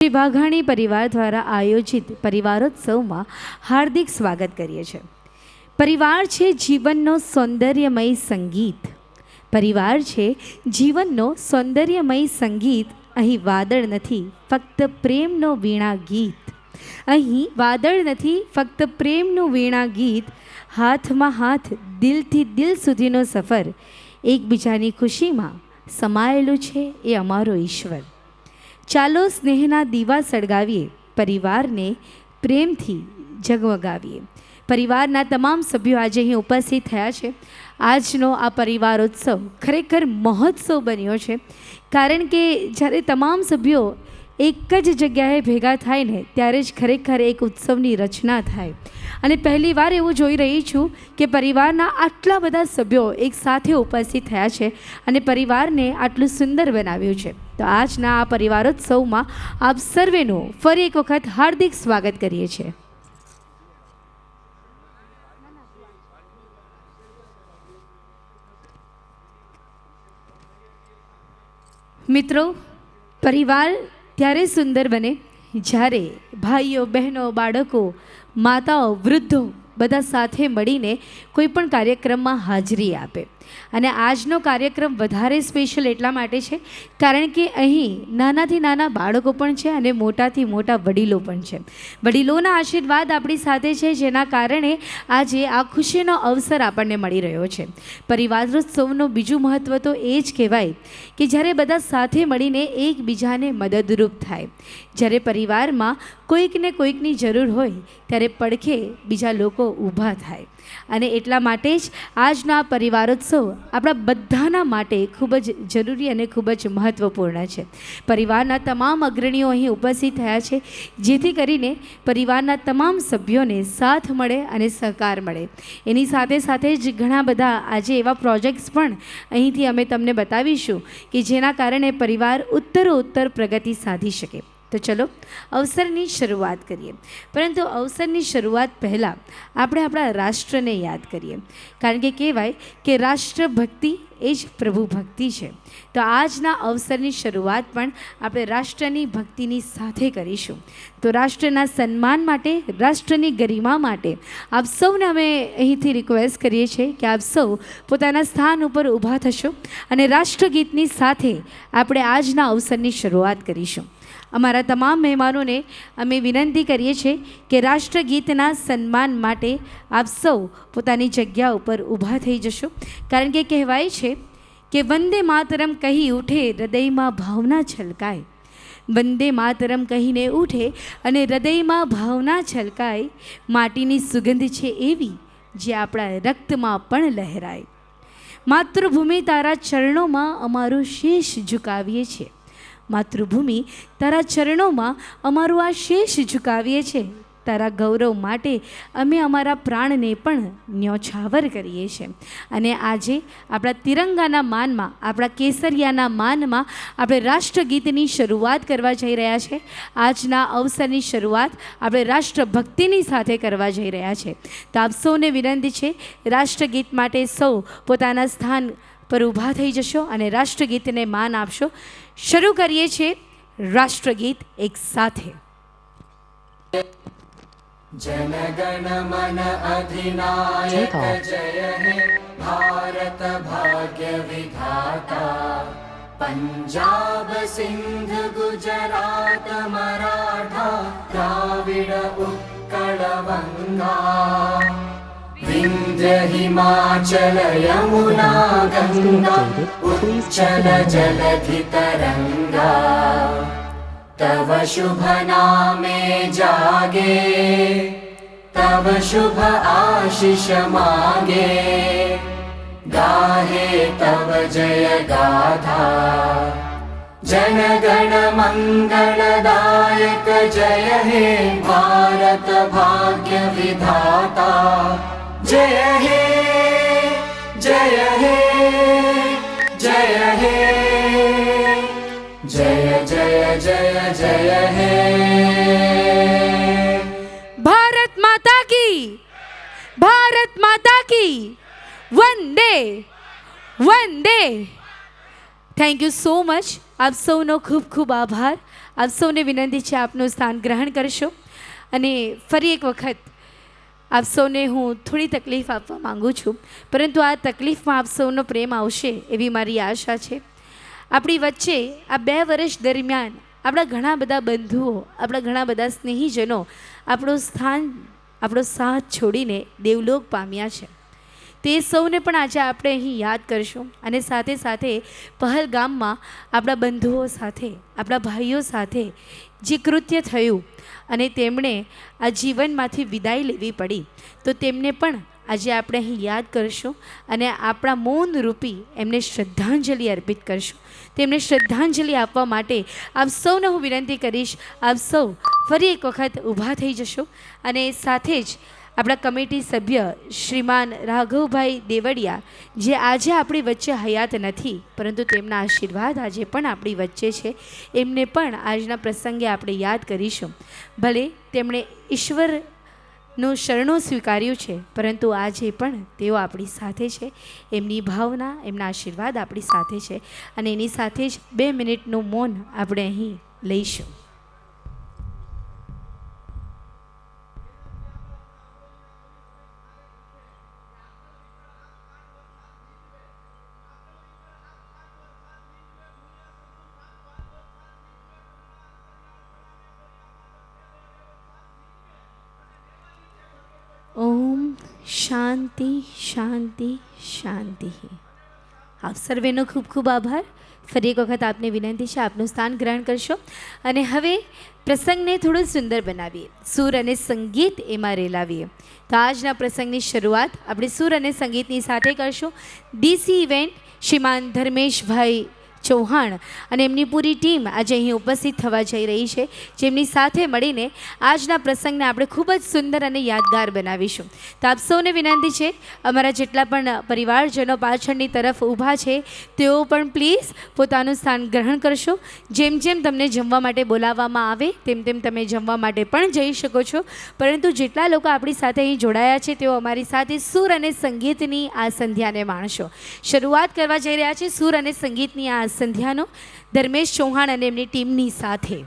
શ્રી વાઘાણી પરિવાર દ્વારા આયોજિત પરિવારોત્સવમાં હાર્દિક સ્વાગત કરીએ છીએ। પરિવાર છે જીવનનો સૌંદર્યમય સંગીત। પરિવાર છે જીવનનો સૌંદર્યમય સંગીત। અહીં વાદળ નથી, ફક્ત પ્રેમનો વીણા ગીત। અહીં વાદળ નથી, ફક્ત પ્રેમનું વીણા ગીત। હાથમાં હાથ, દિલથી દિલ સુધીનો સફર। એકબીજાની ખુશીમાં સમાયેલું છે એ અમારો ઈશ્વર। ચાલો સ્નેહના દીવા સળગાવીએ, પરિવારને પ્રેમથી જગમગાવીએ। પરિવારના તમામ સભ્યો આજે અહીં ઉપસ્થિત થયા છે। આજનો આ પરિવારોત્સવ ખરેખર મહોત્સવ બન્યો છે, કારણ કે જ્યારે તમામ સભ્યો એક જ જગ્યાએ ભેગા થાય ને ત્યારે જ ખરેખર એક ઉત્સવની રચના થાય। અને પહેલી વાર એવું જોઈ રહી છું કે પરિવારના આટલા બધા સભ્યો એક સાથે ઉપસ્થિત થયા છે અને પરિવારને આટલું સુંદર બનાવ્યું છે। તો આજના આ પરિવારોત્સવમાં આપ સર્વેનું ફરી એક વખત હાર્દિક સ્વાગત કરીએ છીએ। મિત્રો, પરિવાર ત્યારે સુંદર બને જ્યારે ભાઈઓ, બહેનો, બાળકો, માતાઓ, વૃદ્ધો બધા સાથે મળીને કોઈ પણ કાર્યક્રમમાં હાજરી આપે। અને આજનો કાર્યક્રમ વધારે સ્પેશિયલ એટલા માટે છે કારણ કે અહીં નાનાથી નાના બાળકો પણ છે અને મોટાથી મોટા વડીલો પણ છે। વડીલોના આશીર્વાદ આપણી સાથે છે, જેના કારણે આજે આ ખુશીનો અવસર આપણને મળી રહ્યો છે। પરિવારોત્સવનું બીજું મહત્ત્વ તો એ જ કહેવાય કે જ્યારે બધા સાથે મળીને એકબીજાને મદદરૂપ થાય। જ્યારે પરિવારમાં કોઈકને કોઈકની જરૂર હોય ત્યારે પડખે બીજા લોકો ઊભા થાય। અને એટલા માટે જ આજનો આ પરિવારોત્સવ આપણા બધાના માટે ખૂબ જ જરૂરી અને ખૂબ જ મહત્ત્વપૂર્ણ છે। પરિવારના તમામ અગ્રણીઓ અહીં ઉપસ્થિત થયા છે, જેથી કરીને પરિવારના તમામ સભ્યોને સાથ મળે અને સહકાર મળે। એની સાથે સાથે જ ઘણા બધા આજે એવા પ્રોજેક્ટ્સ પણ અહીંથી અમે તમને બતાવીશું કે જેના કારણે પરિવાર ઉત્તરોત્તર પ્રગતિ સાધી શકે। તો ચલો અવસરની શરૂઆત કરીએ, પરંતુ અવસરની શરૂઆત પહેલાં આપણે આપણા રાષ્ટ્રને યાદ કરીએ, કારણ કે કહેવાય કે રાષ્ટ્રભક્તિ એ જ પ્રભુ ભક્તિ છે। તો આજના અવસરની શરૂઆત પણ આપણે રાષ્ટ્રની ભક્તિની સાથે કરીશું। તો રાષ્ટ્રના સન્માન માટે, રાષ્ટ્રની ગરિમા માટે આપ સૌને અમે અહીંથી રિક્વેસ્ટ કરીએ છીએ કે આપ સૌ પોતાના સ્થાન ઉપર ઊભા થશો અને રાષ્ટ્રગીતની સાથે આપણે આજના અવસરની શરૂઆત કરીશું। અમારા તમામ મહેમાનોને અમે વિનંતી કરીએ છીએ કે રાષ્ટ્રગીતના સન્માન માટે આપ સૌ પોતાની જગ્યા ઉપર ઊભા થઈ જશો, કારણ કે કહેવાય છે કે વંદે માતરમ કહી ઉઠે, હૃદયમાં ભાવના છલકાય। વંદે માતરમ કહીને ઉઠે અને હૃદયમાં ભાવના છલકાય। માટીની સુગંધ છે એવી જે આપણા રક્તમાં પણ લહેરાય। માતૃભૂમિ તારા ચરણોમાં અમારું શીશ ઝુકાવીએ છીએ। માતૃભૂમિ તારા ચરણોમાં અમારું આ શીશ ઝુકાવીએ છીએ। તારા ગૌરવ માટે અમે અમારા પ્રાણને પણ ન્યોછાવર કરીએ છીએ। અને આજે આપણા તિરંગાના માનમાં, આપણા કેસરિયાના માનમાં આપણે રાષ્ટ્રગીતની શરૂઆત કરવા જઈ રહ્યા છે। આજના અવસરની શરૂઆત આપણે રાષ્ટ્રભક્તિની સાથે કરવા જઈ રહ્યા છે। તો આપ સૌને વિનંતી છે, રાષ્ટ્રગીત માટે સૌ પોતાના સ્થાન પર ઊભા થઈ જશો અને રાષ્ટ્રગીતને માન આપશો। શરૂ કરીએ છીએ રાષ્ટ્રગીત એક સાથે। जन गण मन अधिनायक जय हे भारत भाग्य विधाता। पंजाब सिंध गुजरात मराठा द्राविड उत्कल बंगा। विंध्य हिमाचल यमुना गंगा उच्चल जलधि तरंगा। तव शुभ नामे जागे, तव शुभ आशीष मागे। गाहे तव जय गाथा, जन गण मंगलदायक जय हे भारत भाग्य विधाता। जय हे जय हे जय हे जय जय जय जय हे। भारत माता की, भारत माता की वंदे वंदे। Thank you so much. आप सौનો ખૂબ ખૂબ આભાર। આપ સૌને વિનંતી છે આપનું સ્થાન ગ્રહણ કરશો. અને ફરી એક વખત આપ સૌને હું થોડી તકલીફ આપવા માગું છું, પરંતુ આ તકલીફમાં આપ સૌનો પ્રેમ આવશે એવી મારી આશા છે. આપણી વચ્ચે આ 2 વર્ષ દરમિયાન આપણા ઘણા બધા બંધુઓ, આપણા ઘણા બધા સ્નેહીજનો આપણો સાથ છોડીને દેવલોક પામ્યા છે. તે સૌને પણ આજે આપણે અહીં યાદ કરશું. અને સાથે સાથે પહલગામમાં આપણા બંધુઓ સાથે, આપણા ભાઈઓ સાથે જે કૃત્ય થયું અને તેમણે આ જીવનમાંથી વિદાય લેવી પડી, તો તેમને પણ આજે આપણે અહીં યાદ કરશું અને આપણા મૌન રૂપી એમને શ્રદ્ધાંજલિ અર્પિત કરશું. તેમને શ્રદ્ધાંજલિ આપવા માટે આપ સૌને હું વિનંતી કરીશ, આપ સૌ ફરી એક વખત ઊભા થઈ જશો. અને સાથે જ આપણા કમિટી સભ્ય શ્રીમાન રાઘવભાઈ દેવડિયા, જે આજે આપણી વચ્ચે હયાત નથી પરંતુ તેમના આશીર્વાદ આજે પણ આપણી વચ્ચે છે, એમને પણ આજના પ્રસંગે આપણે યાદ કરીશું. ભલે તેમણે ઈશ્વરનું શરણું સ્વીકાર્યું છે, પરંતુ આજે પણ તેઓ આપણી સાથે છે. એમની ભાવના, એમના આશીર્વાદ આપણી સાથે છે. અને એની સાથે જ 2 મિનિટનું મૌન આપણે અહીં લઈશું. ઓમ શાંતિ શાંતિ શાંતિ. આપ સર્વેનો ખૂબ ખૂબ આભાર. ફરી એક વખત આપને વિનંતી છે આપનું સ્થાન ગ્રહણ કરશો. અને હવે પ્રસંગને થોડું સુંદર બનાવીએ, સૂર અને સંગીત એમાં રેલાવીએ. તો આજના પ્રસંગની શરૂઆત આપણે સૂર અને સંગીતની સાથે કરશું. ડીસી ઇવેન્ટ શ્રીમાન ધર્મેશભાઈ ચૌહાણ અને એમની પૂરી ટીમ આજે અહીં ઉપસ્થિત થવા જઈ રહી છે, જેમની સાથે મળીને આજના પ્રસંગને આપણે ખૂબ જ સુંદર અને યાદગાર બનાવીશું. તો આપ સૌને વિનંતી છે, અમારા જેટલા પણ પરિવારજનો પાછળની તરફ ઊભા છે તેઓ પણ પ્લીઝ પોતાનું સ્થાન ગ્રહણ કરશો. જેમ જેમ તમને જમવા માટે બોલાવવામાં આવે તેમ તેમ તમે જમવા માટે પણ જઈ શકો છો. પરંતુ જેટલા લોકો આપણી સાથે અહીં જોડાયા છે તેઓ અમારી સાથે સૂર અને સંગીતની આ સંધ્યાને માણશો. શરૂઆત કરવા જઈ રહ્યા છે સૂર અને સંગીતની આ સંધ્યાનો ધર્મેશ ચૌહાણ અને એમની ટીમની સાથે.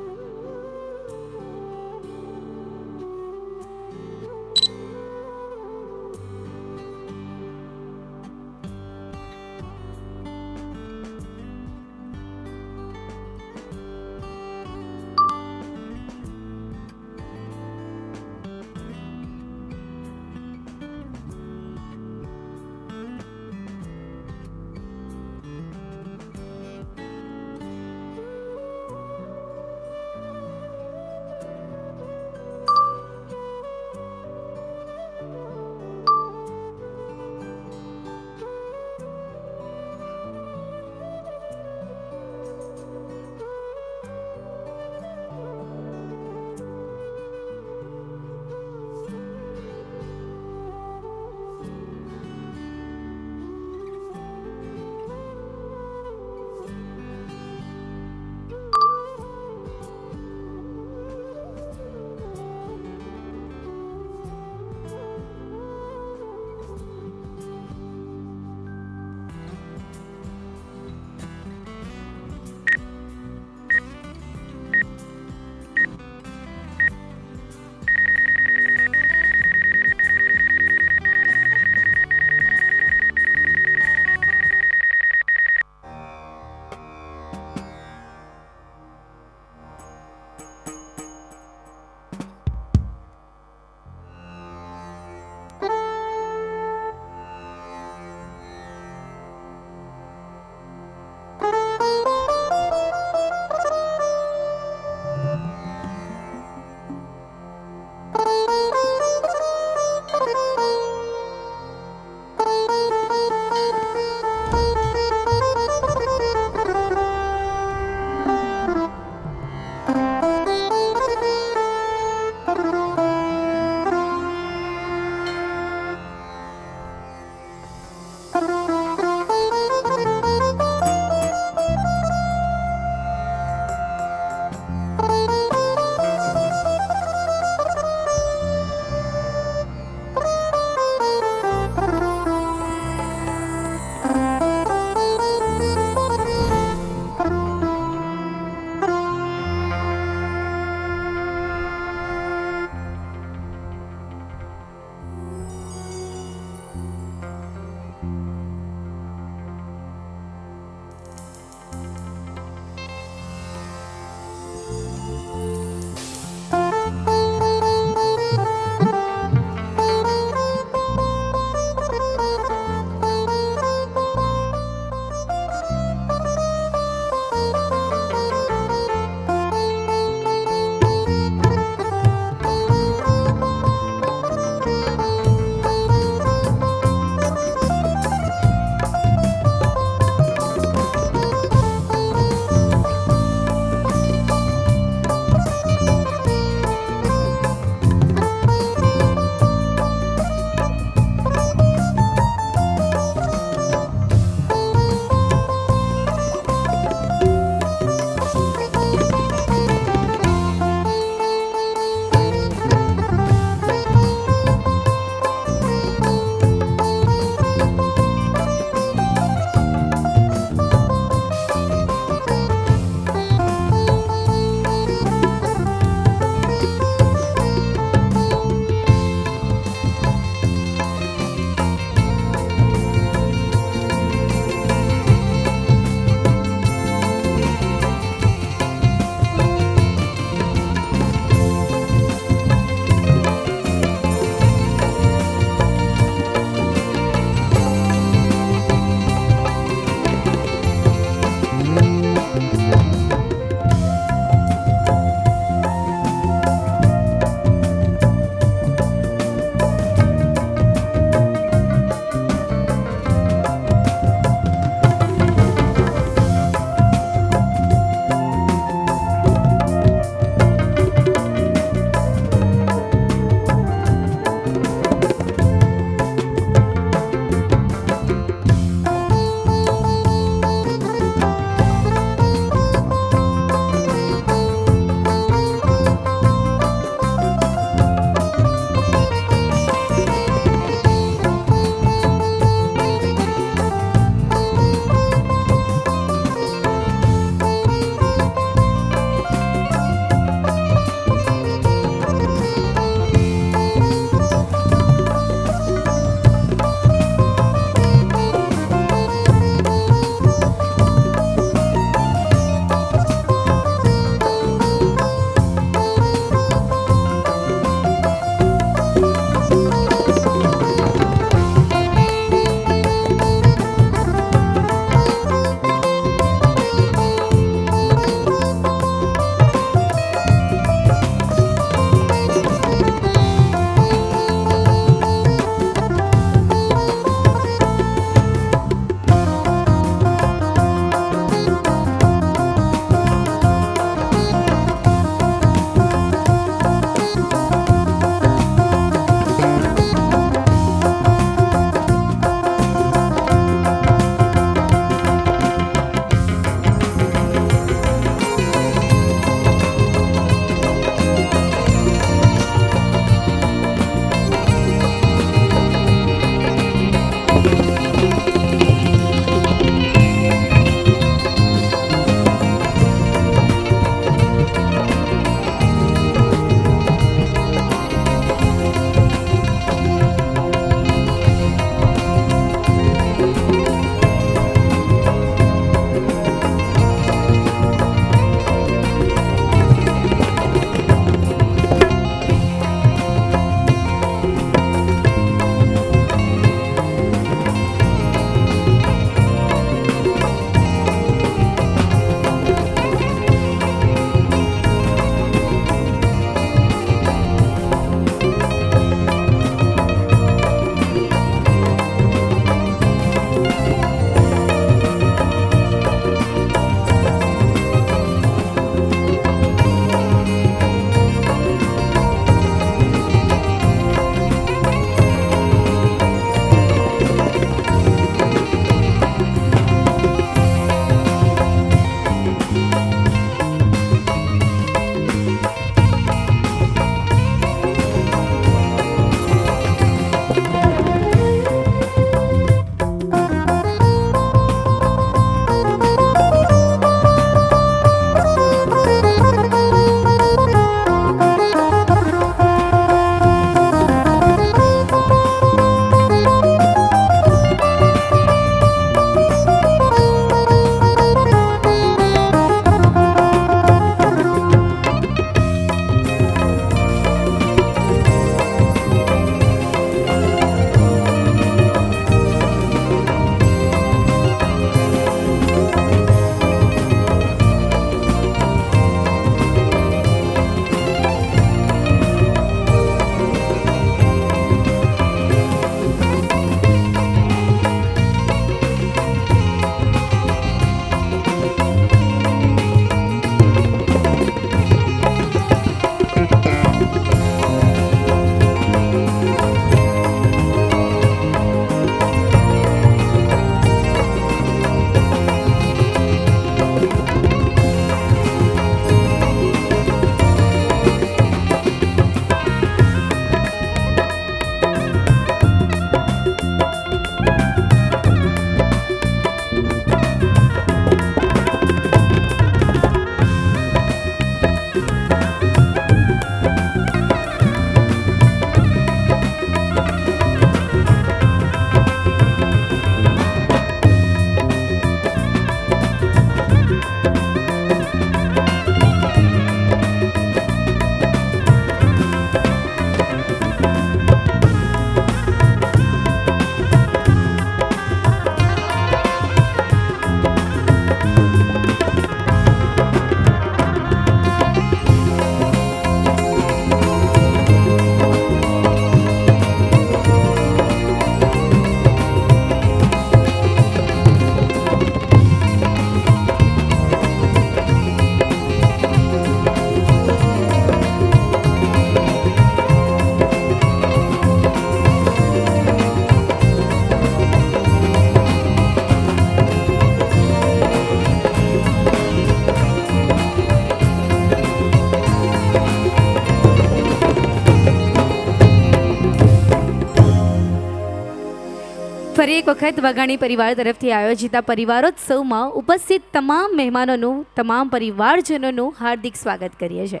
ફરી એક વખત વઘાણી પરિવાર તરફથી આયોજિત આ પરિવારોત્સવમાં ઉપસ્થિત તમામ મહેમાનોનું, તમામ પરિવારજનોનું હાર્દિક સ્વાગત કરીએ છીએ.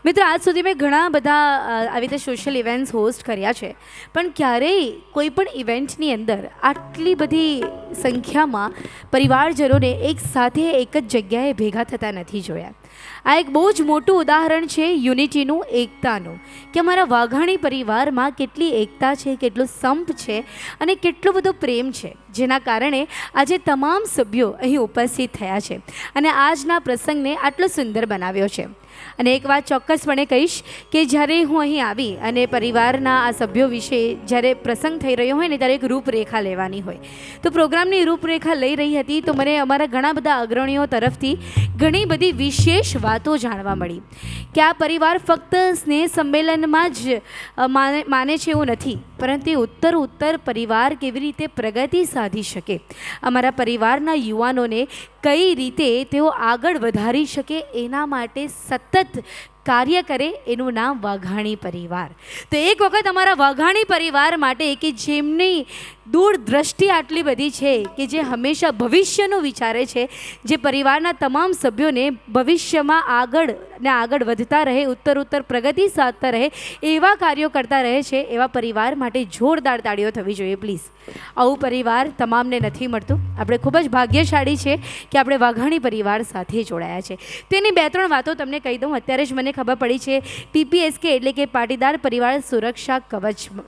મિત્રો, આજ સુધી મેં ઘણા બધા આવી રીતે સોશિયલ ઇવેન્ટ્સ હોસ્ટ કર્યા છે, પણ ક્યારેય કોઈ પણ ઇવેન્ટની અંદર આટલી બધી સંખ્યામાં પરિવારજનોને એક સાથે એક જ જગ્યાએ ભેગા થતા નથી જોયા. આ એક બહુ જ મોટું ઉદાહરણ છે યુનિટીનું, એકતાનું, કે અમારા વાઘાણી પરિવારમાં કેટલી એકતા છે, કેટલો સંપ છે અને કેટલો બધો પ્રેમ છે, જેના કારણે આજે તમામ સભ્યો અહીં ઉપસ્થિત થયા છે અને આજના પ્રસંગને આટલો સુંદર બનાવ્યો છે. અને એક વાત ચોક્કસપણે કહીશ કે જ્યારે હું અહીં આવી અને પરિવારના આ સભ્યો વિશે જ્યારે પ્રસંગ થઈ રહ્યો હોય ને ત્યારે એક રૂપરેખા લેવાની હોય, તો પ્રોગ્રામની રૂપરેખા લઈ રહી હતી તો મને અમારા ઘણા બધા અગ્રણીઓ તરફથી ઘણી બધી વિશેષ વાતો જાણવા મળી કે આ પરિવાર ફક્ત સ્નેહ સંમેલનમાં જ માને છે એવું નથી, પરંતુ ઉત્તર પરિવાર કેવી રીતે પ્રગતિ સાધી શકે, અમારા પરિવારના યુવાનોને કઈ રીતે તેઓ આગળ વધારી શકે એના માટે સતત કાર્ય કરે, એનું નામ વાઘાણી પરિવાર. તો એક વખત અમારા વાઘાણી પરિવાર માટે કે જેમની દૂરદ્રષ્ટિ આટલી બધી છે, કે જે હંમેશા ભવિષ્યનું વિચારે છે, જે પરિવારના તમામ સભ્યોને ભવિષ્યમાં આગળ વધતા રહે, ઉત્તર પ્રગતિ સાધતા રહે એવા કાર્યો કરતા રહે છે, એવા પરિવાર માટે જોરદાર તાળીઓ થવી જોઈએ પ્લીઝ. આવું પરિવાર તમામને નથી મળતું. આપણે ખૂબ જ ભાગ્યશાળી છે કે આપણે વાઘાણી પરિવાર સાથે જોડાયા છે. તેની 2-3 વાતો તમને કહી દઉં. અત્યારે જ મને ખબર પડી છે PPSK એટલે કે પાટીદાર પરિવાર સુરક્ષા કવચ,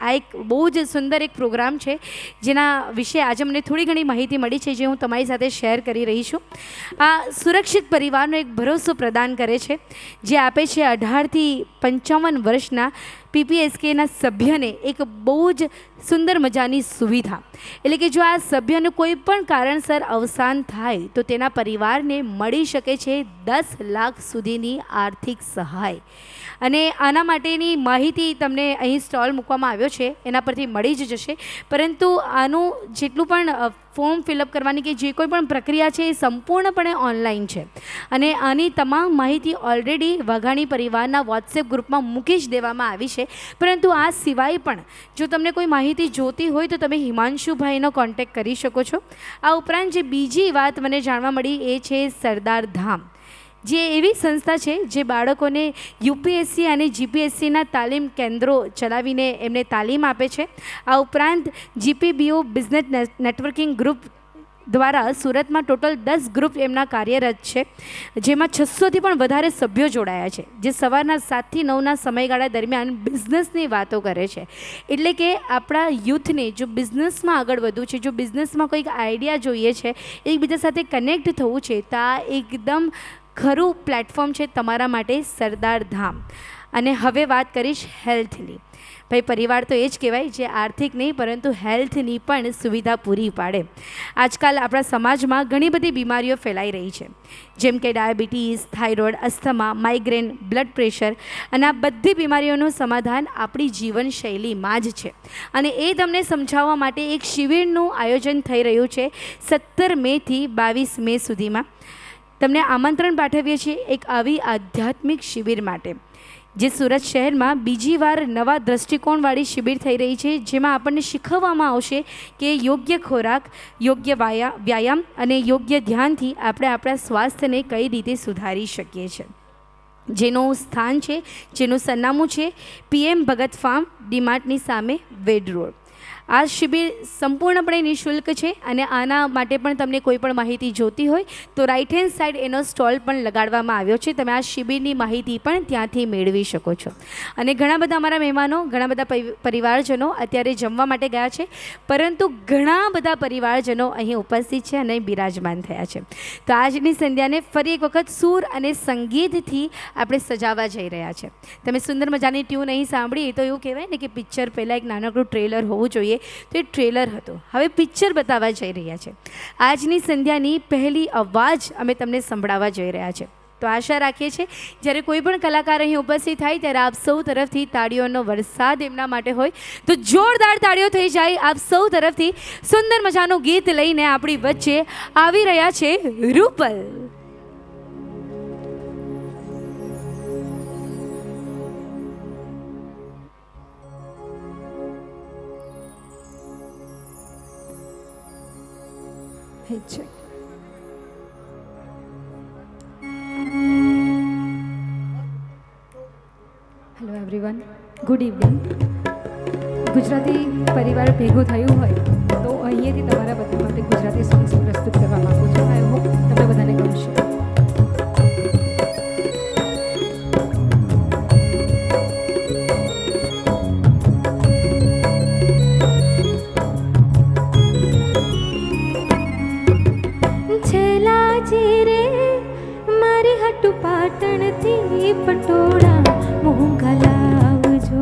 આ એક બહુ જ સુંદર એક પ્રોગ્રામ છે જેના વિશે આજે મને થોડી ઘણી માહિતી મળી છે, જે હું તમારી સાથે શેર કરી રહી છું. આ સુરક્ષિત પરિવારનો એક ભરોસો પ્રદાન કરે છે, જે આપે છે 18થી 55 વર્ષના PPSKના સભ્યને એક બહુ જ સુંદર મજાની સુવિધા. એટલે કે જો આ સભ્યનું કોઈ પણ કારણસર અવસાન થાય તો તેના પરિવારને મળી શકે છે 10 લાખ સુધીની આર્થિક સહાય. અને આના માટેની માહિતી તમને અહીં સ્ટોલ મૂકવામાં આવ્યો છે એના પરથી મળી જ જશે, પરંતુ આનું જેટલું પણ ફોર્મ ફિલઅપ કરવાની કે જે કોઈ પણ પ્રક્રિયા છે એ સંપૂર્ણપણે ઓનલાઈન છે અને આની તમામ માહિતી ઓલરેડી વાઘાણી પરિવારના વોટ્સએપ ગ્રુપમાં મૂકી જ દેવામાં આવી છે. પરંતુ આ સિવાય પણ જો તમને કોઈ માહિતી જોતી હોય તો તમે હિમાંશુભાઈનો કોન્ટેક્ટ કરી શકો છો. આ ઉપરાંત જે બીજી વાત મને જાણવા મળી એ છે સરદાર ધામ, જે એવી સંસ્થા છે જે બાળકોને UPSC અને GPSCના તાલીમ કેન્દ્રો ચલાવીને એમને તાલીમ આપે છે. આ ઉપરાંત GPBO બિઝનેસ નેટવર્કિંગ ગ્રુપ દ્વારા સુરતમાં ટોટલ 10 ગ્રુપ એમના કાર્યરત છે, જેમાં 600થી પણ વધારે સભ્યો જોડાયા છે, જે સવારના 7થી 9ના સમયગાળા દરમિયાન બિઝનેસની વાતો કરે છે. એટલે કે આપણા યુથને જો બિઝનેસમાં આગળ વધવું છે, જો બિઝનેસમાં કોઈક આઈડિયા જોઈએ છે, એકબીજા સાથે કનેક્ટ થવું છે, તો આ એકદમ ખરું પ્લેટફોર્મ છે તમારા માટે સરદાર ધામ. અને હવે વાત કરીશ હેલ્થની. ભાઈ, પરિવાર તો એ જ કહેવાય જે આર્થિક નહીં પરંતુ હેલ્થની પણ સુવિધા પૂરી પાડે. આજકાલ આપણા સમાજમાં ઘણી બધી બીમારીઓ ફેલાઈ રહી છે, જેમ કે diabetes, thyroid, asthma, migraine, blood pressure, અને આ બધી બીમારીઓનું સમાધાન આપણી જીવનશૈલીમાં જ છે. અને એ તમને સમજાવવા માટે એક શિબિરનું આયોજન થઈ રહ્યું છે 17 મેથી 22 મે સુધીમાં. તમને આમંત્રણ પાઠવીએ છીએ એક આવી આધ્યાત્મિક શિબિર માટે, જે સુરત શહેરમાં બીજી વાર નવા દ્રષ્ટિકોણવાળી શિબિર થઈ રહી છે, જેમાં આપણને શીખવવામાં આવશે કે યોગ્ય ખોરાક, યોગ્ય વ્યાયામ અને યોગ્ય ધ્યાનથી આપણે આપણા સ્વાસ્થ્યને કઈ રીતે સુધારી શકીએ છીએ. જેનું સ્થાન છે, જેનું સરનામું છે PM ભગત ફાર્મ, ડીમાર્ટની સામે, વેડ રોડ. આ શિબિર સંપૂર્ણપણે નિઃશુલ્ક છે અને આના માટે પણ તમને કોઈ પણ માહિતી જોતી હોય તો રાઈટ હેન્ડ સાઈડ એનો સ્ટોલ પણ લગાડવામાં આવ્યો છે. તમે આ શિબિરની માહિતી પણ ત્યાંથી મેળવી શકો છો. અને ઘણા બધા અમારા મહેમાનો, ઘણા બધા પરિવારજનો અત્યારે જમવા માટે ગયા છે, પરંતુ ઘણા બધા પરિવારજનો અહીં ઉપસ્થિત છે અને બિરાજમાન થયા છે. તો આજની સંધ્યાને ફરી એક વખત સૂર અને સંગીતથી આપણે સજાવવા જઈ રહ્યા છે. તમે સુંદર મજાની ટ્યુન અહીં સાંભળી, તો એવું કહેવાય ને કે પિક્ચર પહેલાં એક નાનકડું ટ્રેલર હોવું જોઈએ, તો એ ટ્રેલર હતું. હવે પિક્ચર બતાવવા જઈ રહ્યા છે. આજની સંધ્યાની પહેલી અવાજ અમે તમને સંભળાવવા જઈ રહ્યા છે. તો આશા રાખીએ છીએ જ્યારે કોઈ પણ કલાકાર અહીં ઉપસ્થિત થાય ત્યારે આપ સૌ તરફથી તાળીઓનો વરસાદ એમના માટે હોય, તો જોરદાર તાળીઓ થઈ જાય. આપ સૌ તરફથી સુંદર મજાનું ગીત લઈને આપણી વચ્ચે આવી રહ્યા છે રૂપલ. છે. Hello everyone, good evening. Gujarati પરિવાર ભેગું થયું હોય તો અહીંયાથી તમારા બધા માટે ગુજરાતી સોંગ્સ પ્રસ્તુત કરવા માગું છું. આઈ હોપ તમને બધાને ગમશે. છેલાજી રે મારી હટુ પાટણથી પટોળા મોંઘા લાવજો.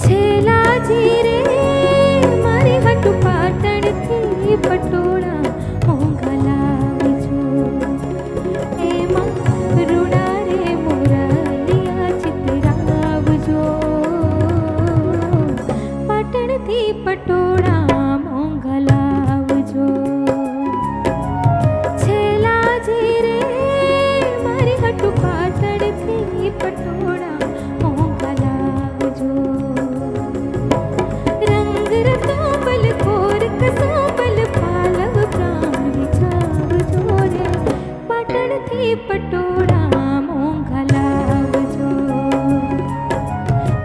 છેલાજી રે મારી હટુ પાટણથી પટોળા મોંઘા લાવજો. એમાં રૂડા રે મોરલિયા ચિતરાવજો. પાટણથી પટોળા મોંઘા લાવજો. છેલાજી રે મારી હટુ પાટણથી પટોળા મોંઘા લાવજો. રંગ રતોબલ કોર કસોબલ પાલવ પ્રાણ વિચાવજો રે. પાટણથી પટોળા મોંઘા લાવજો.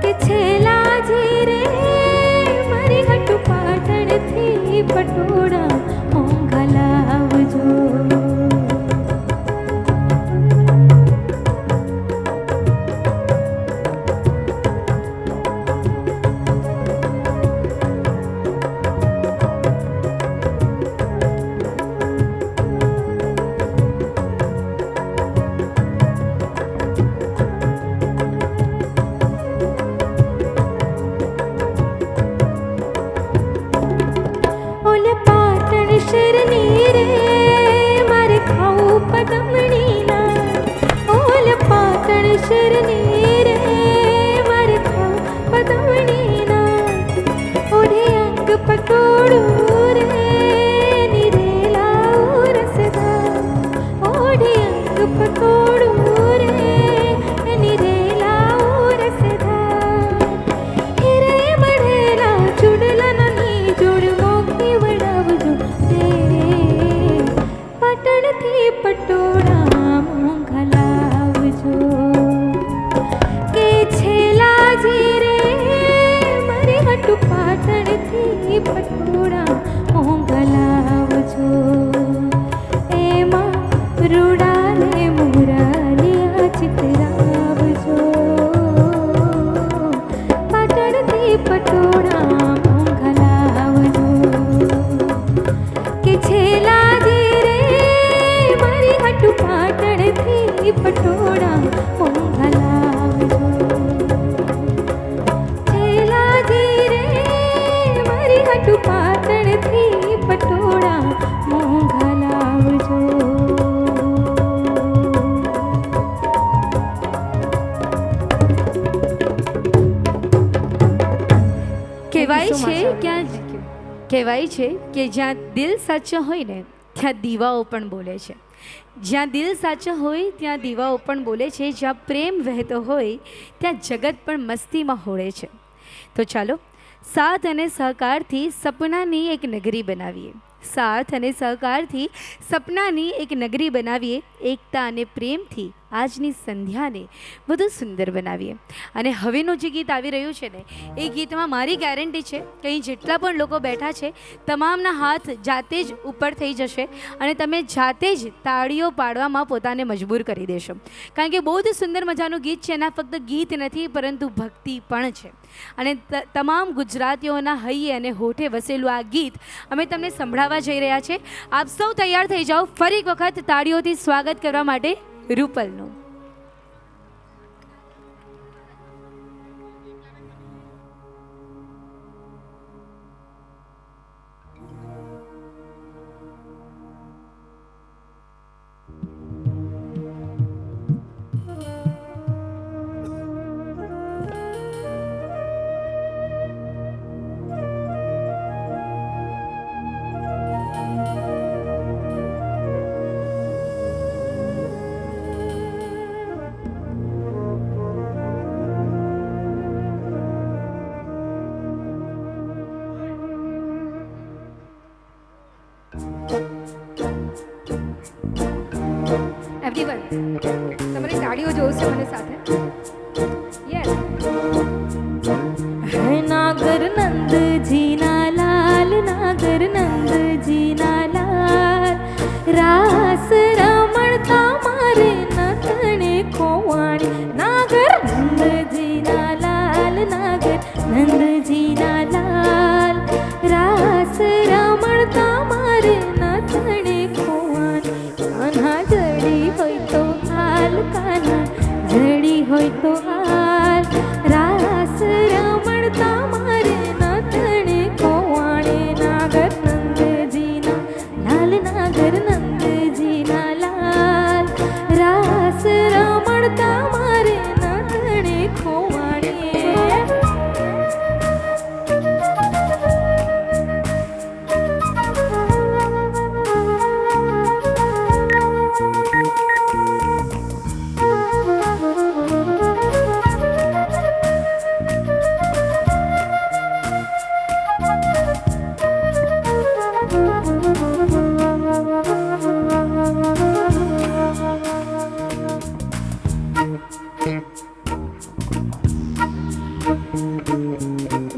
કે છેલાજી રે મારી હટુ પાટણથી પટોળા મોંઘા લાવજો. ઓલે પાટણ શેરની રે મારે ખાવું પદમણીના. ઓલે પાટણ શેરની રે મારે ખાવું પદમણીના. ઓઢે અંગ પટોળું રે નિરેલા રસદા. ઓઢે અંગ પટોળું રે નિરેલા રસદા. હિરે મઢેલા ચૂડલાની જોડ મોખી વડાવજો રે. પાટણથી પટોળા મોંઘા લાવજો. કે છેલાજી રે મારી હટુ પાટણથી પટોળા મોંઘા લાવજો. એમાં રૂડા રે મોરલિયા ચિતરાવજો. પાટણથી પટોળા મોંઘા લાવજો. કે છેલાજી રે મારી હટુ પાટણથી પટોળા મોંઘા લાવજો. છેલાજી રે મારી હટુ પાટણથી પટોળા મોંઘા લાવજો. કહેવાય છે કે જ્યાં દિલ સાચો હોય ને ત્યાં દીવાઓ પણ બોલે છે. જ્યાં દિલ સાચો હોય ત્યાં દીવાઓ પણ બોલે છે. જ્યાં પ્રેમ વહેતો હોય ત્યાં જગત પણ મસ્તીમાં હોળે છે. તો ચાલો સાથ અને સહકારથી સપનાની એક નગરી બનાવીએ. સાથ અને સહકારથી સપનાની એક નગરી બનાવીએ. એકતા અને પ્રેમથી આજની સંધ્યાને વધુ સુંદર બનાવીએ. અને હવેનું જે ગીત આવી રહ્યું છે ને એ ગીતમાં મારી ગેરંટી છે કે અહીં જેટલા પણ લોકો બેઠા છે તમામના હાથ જાતે જ ઉપર થઈ જશે અને તમે જાતે જ તાળીઓ પાડવામાં પોતાને મજબૂર કરી દેશો. કારણ કે બહુ જ સુંદર મજાનું ગીત છે. એના ફક્ત ગીત નથી પરંતુ ભક્તિ પણ છે. અને તમામ ગુજરાતીઓના હૈયે અને હોઠે વસેલું આ ગીત અમે તમને સંભળાવવા જઈ રહ્યા છે. આપ સૌ તૈયાર થઈ જાઓ ફરી એક વખત તાળીઓથી સ્વાગત કરવા માટે રૂપલનું. તમારી તાળીઓ જોશે મને સાથે. યસ. નાગર નંદજીના લાલ, નાગર નંદજીના લાલ, રાસ રમણતા મારે નથણે ખોવાણી. નાગર નંદજીના લાલ, નાગર નંદજીના લાલ, રાસ રમણતા મારે નથણે ખોવાણી. કાન્હા જડી હોય તો હાલ, કાન્હા જડી હોય તો હાલ, રાસ રમણતા મારે નથણે ખોવાણી. નાગર નંદજીના લાલ, નાગર નંદજીના લાલ, રાસ રમણતા મારે નથણે ખોવાણી.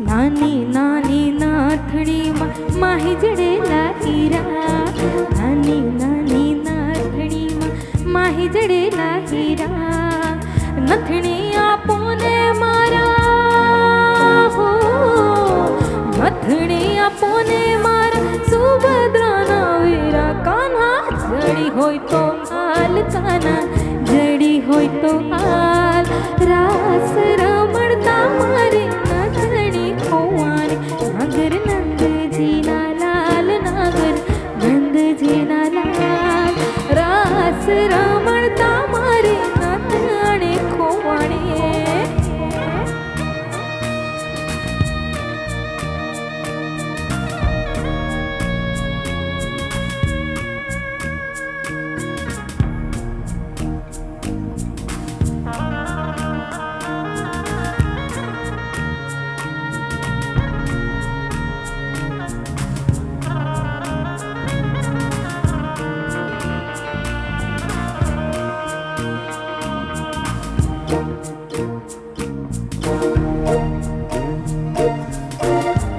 નાની નાની નાથણીમાં માહી જડેલા હીરા, નાની નાની નાથણીમાં માહી જડેલા હીરા, નથણી આપો ને મારા હો, નથણી આપો ને મારા સુભદ્રાના વીરા. કાન્હા જડી હોય તો હાલ, કાન્હા જડી હોય તો હાલ, રાસ રમણતા મારે નથણી ખોવાણી. નાગર નંદજીના લાલ, નાગર નંદજીના લાલ, રાસ રમણતા મારે નથણે ખોવાણી.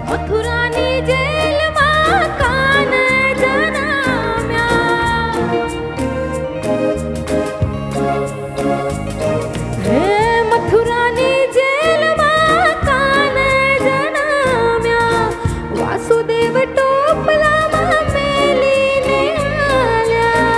મથુરાની જેલમાં કાન જન્મ્યા, હે મથુરાની જેલમાં કાન જન્મ્યા, વાસુદેવ ટોપલામાં મેલીને આલ્યા.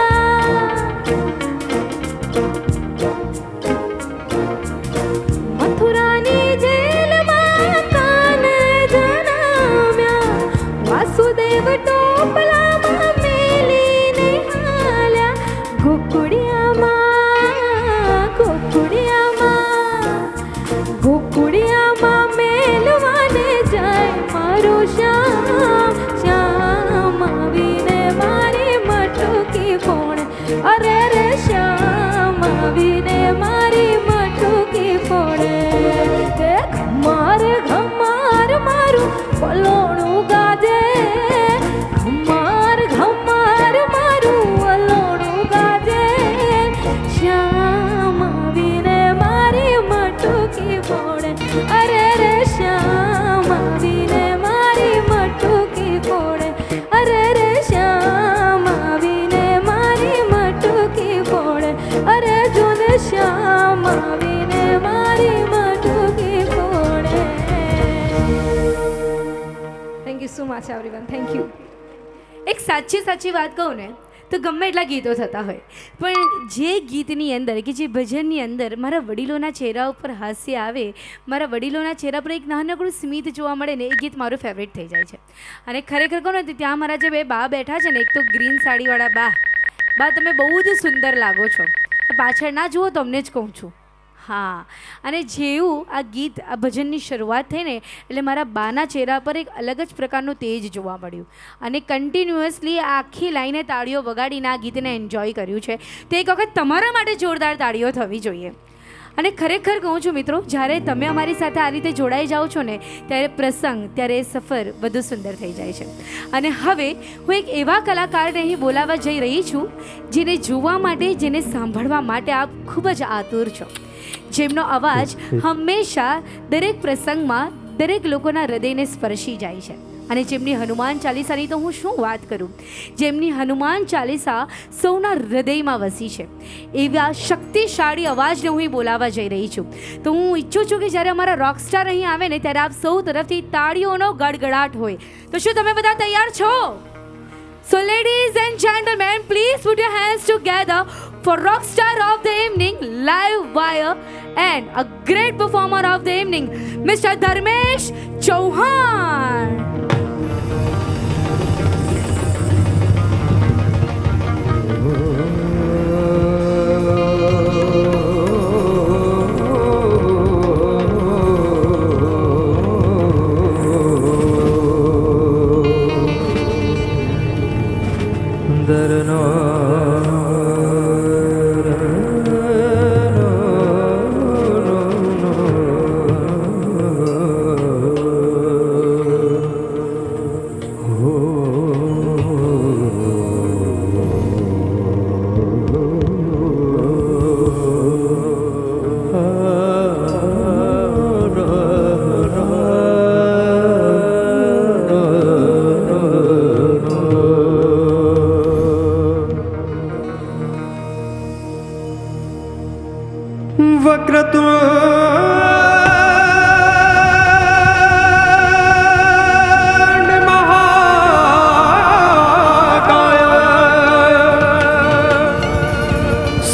મથુરાની જેલમાં કાન જન્મ્યા, વાસુદેવ ટોપલામાં મેલીને હાલ્યા. ગોકુળિયામાં, ગોકુળિયામાં, ગોકુળિયામાં મેલવાને જાય મારો શ્યામ. શ્યામ આવીને મારી મટકી ફોડે, અરે રે શ્યામ આવીને મારી મટકી ફોડે. હે ઘમાર ઘમાર મારું વલોણું ગાજે, ઘમાર ઘમાર મારું વલોણું ગાજે. શ્યામ આવીને મારી મટકી ફોડે, અરે રે શ્યામ આવીને મારી મટકી ફોડે, અરે રે શ્યામ આવીને મારી મટકી ફોડે, અરે જોને શ્યામ આવીને મારી મટકી ફોડે. Thank you so much everyone, thank you. એક સાચી વાત કહું ને તો ગમે એટલા ગીતો થતા હોય, પણ જે ગીતની અંદર કે જે ભજનની અંદર મારા વડીલોના ચહેરા ઉપર હાસ્ય આવે, મારા વડીલોના ચહેરા પર એક નાનકડું સ્મિત જોવા મળે ને, એ ગીત મારું ફેવરેટ થઈ જાય છે. અને ખરેખર કહું ને તો ત્યાં મારા જે બે બા બેઠા છે ને, એક તો ગ્રીન સાડીવાળા બા, તમે બહુ જ સુંદર લાગો છો. પાછળ ના જુઓ તો અમને જ કહું છું. હા, અને જેવું આ ગીત આ ભજનની શરૂઆત થઈ ને એટલે મારા બાના ચહેરા પર એક અલગ જ પ્રકારનું તેજ જોવા મળ્યું અને કન્ટિન્યુઅસલી આખી લાઈને તાળીઓ વગાડીને આ ગીતને એન્જોય કર્યું છે. તો એક વખત તમારા માટે જોરદાર તાળીઓ થવી જોઈએ. અને ખરેખર કહું છું મિત્રો, જ્યારે તમે અમારી સાથે આ રીતે જોડાઈ જાઓ છો ને, ત્યારે પ્રસંગ, ત્યારે સફર વધુ સુંદર થઈ જાય છે. અને હવે હું એક એવા કલાકારને અહીં બોલાવવા જઈ રહી છું જેને જોવા માટે, જેને સાંભળવા માટે આપ ખૂબ જ આતુર છો, જેમનો અવાજ હંમેશા દરેક પ્રસંગમાં દરેક લોકોના હૃદયને સ્પર્શી જાય છે. અને જેમની હનુમાન ચાલીસાની તો હું શું વાત કરું, જેમની હનુમાન ચાલીસા સૌના હૃદયમાં વસી છે, એવા શક્તિશાળી અવાજને હું અહીં બોલાવવા જઈ રહી છું. તો હું ઈચ્છું છું કે જ્યારે અમારા રોકસ્ટાર અહીં આવે ને, ત્યારે આપ સૌ તરફથી તાળીઓનો ગડગડાટ હોય. તો શું તમે બધા તૈયાર છો? So ladies and gentlemen, please put your hands together for rockstar of the evening, live wire, and a great performer of the evening, Mr. Dharmesh Chauhan. વક્રતુંડ મહાકાય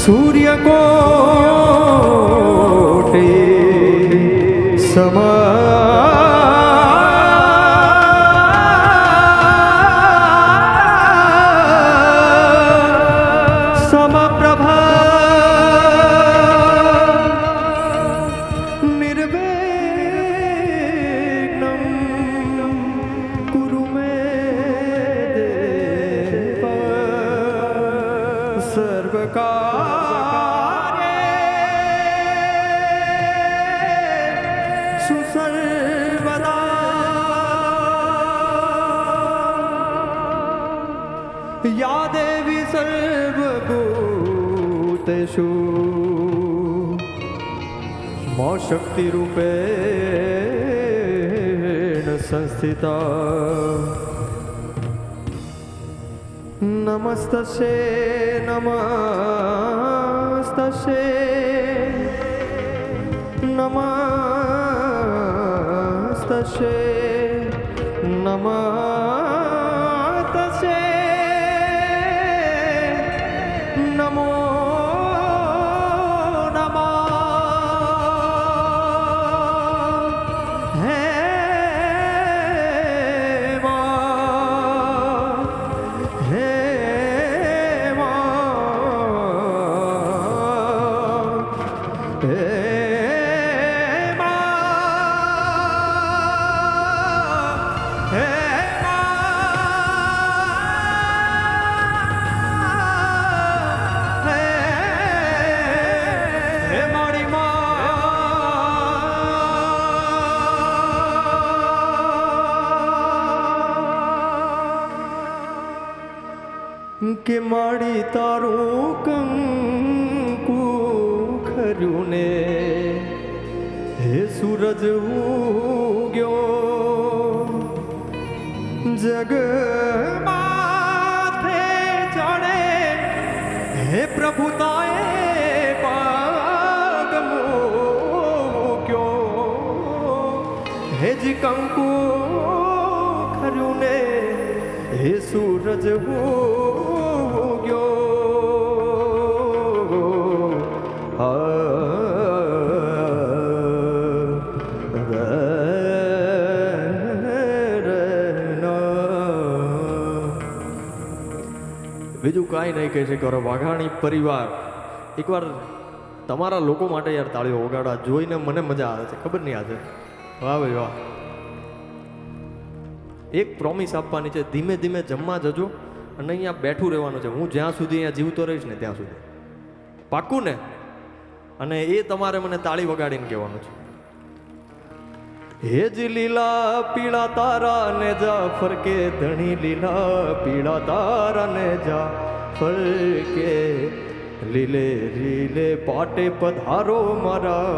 સૂર્યકોટી સમપ્રભા या देवी सर्वभूतेषु मा शक्तिरूपेण संस्थिता नमस्तस्ये नमस्तस्ये नमस्तस्ये नमस्तस्ये नमो नमः हे मां हे मां हे કે માડી તારું કંકુ ખર્યું ને હે સૂરજ ઉગ્યો જગ માથે ચડે હે પ્રભુતાએ પગ મૂક્યો હે જી કંકુ ખર્યું ને હે સૂરજ ઉગ્યો બીજું કાંઈ નહીં કહી શકે. વાઘાણી પરિવાર એકવાર તમારા લોકો માટે યાર તાળીઓ વગાડવા જોઈને મને મજા આવે છે. ખબર નહીં આજે વાહ ભાઈ વાહ. એક પ્રોમિસ આપવાની છે, ધીમે ધીમે જમવા જજો અને અહીંયા બેઠું રહેવાનું છે. હું જ્યાં સુધી અહીંયા જીવતો રહીશ ને ત્યાં સુધી. પાક્કું ને? અને એ તમારે મને તાળી વગાડીને કહેવાનું છે. હેજ લીલા પીળા તારા ને જા ફરકે ધણી લીલા પીળા તારા ને જા ફરકે લીલે લીલે પાટે પધારો મારા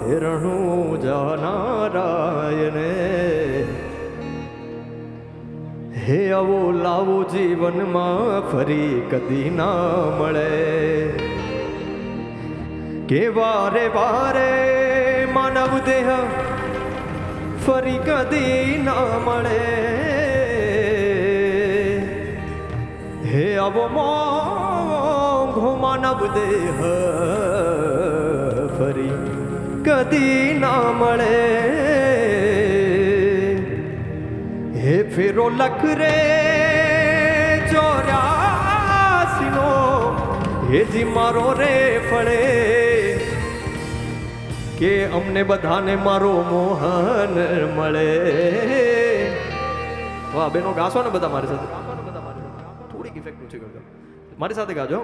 હેરણું જાનારાયણે. હે આવો લાવો જીવનમાં ફરી કદી ના મળે કે વારે વારે માનવ દેહ ફરી કદી ના મળે. હે આવો મોંઘો માનવ દેહ ફરી કદી ના મળે. હે ફેરો લખ રે 84 નો હે જી મારો રે ફળે કે અમને બધાને મારો મોહન મળે. વાહ બેનો ગાશો ને બધા મારી સાથે, થોડીક ઇફેક્ટ ઓછી કરજો, મારી સાથે ગાજો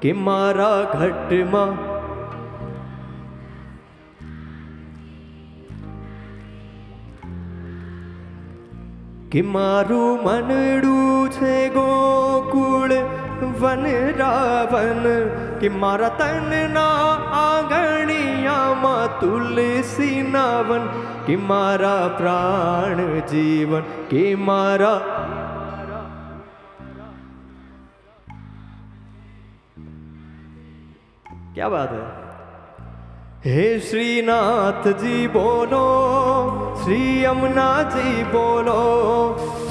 કે મારા ઘટમાં કે મારું મનડું છે ગોકુળ વન રાવન કે મારા તનના આંગણિયામાં તુલસી નાવન કે મારા પ્રાણ જીવન કે મારા क्या बात है. हे श्रीनाथ जी बोलो श्री यमुना जी बोलो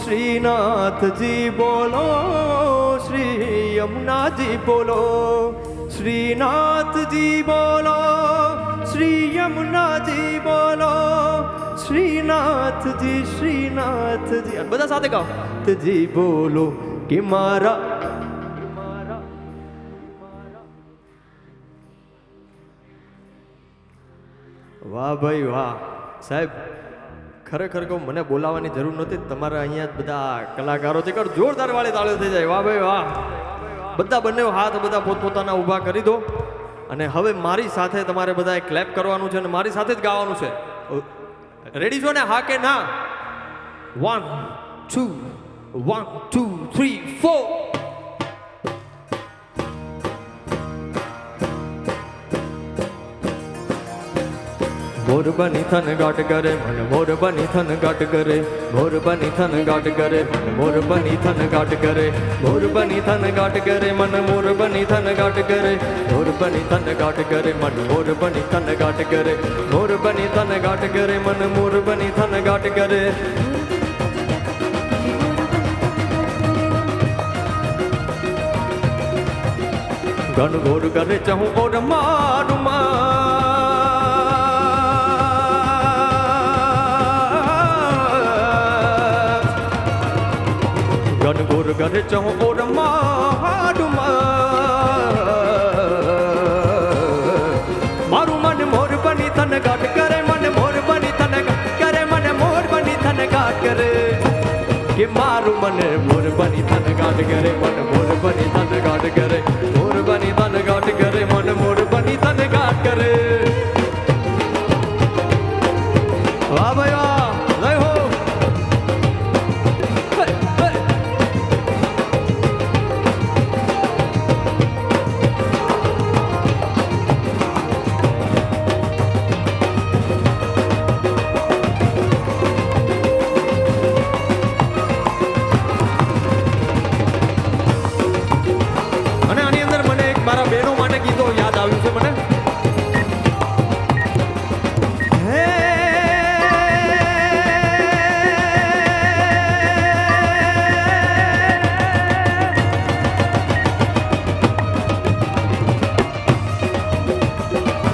श्रीनाथ जी बोलो श्री यमुना जी बोलो श्रीनाथ जी बोलो श्री यमुना जी बोलो श्रीनाथ जी બધા સાથે ગાઓ जी बोलो कि मारा વાહ ભાઈ વાહ સાહેબ, ખરેખર કહું મને બોલાવવાની જરૂર નહોતી, તમારા અહીંયા જ બધા કલાકારો છે, કર જોરદાર વાળી તાળીઓ થઈ જાય. વાહ ભાઈ વાહ. બધા બંને હાથ બધા પોતપોતાના ઊભા કરી દો અને હવે મારી સાથે તમારે બધાએ ક્લેપ કરવાનું છે અને મારી સાથે જ ગાવાનું છે. રેડી છો ને? હા કે ના? 1 2 1 2 3 4. मोर बनी थन गाट करे मन मोर बनी थन गाट करे मोर बनी थन गाट करे मन मोर बनी थन गाट करे मोर बनी थन गाट करे मन मोर बनी थन गाट करे मोर बनी थन गाट करे मन मोर बनी थन गाट करे मोर बनी थन गाट करे मन मोर बनी थन गाट करे. गण घोर करे चहूँ और मारू गण घोर करे चहूँ और मारू मारू मन मोर बनी थन गाट करे मन मोर बनी थन गाट करे मन मोर बनी थन गाट करे कि मारू मन मोर बनी थन गाट करे मन मोर बनी थन गाट करे मोर बनी थन गाट करे मन मोर बनी थन गाट करे. वाह भाई वाह, जय हो. મારા બહેનો માટે ગીતો યાદ આવ્યું છે મને.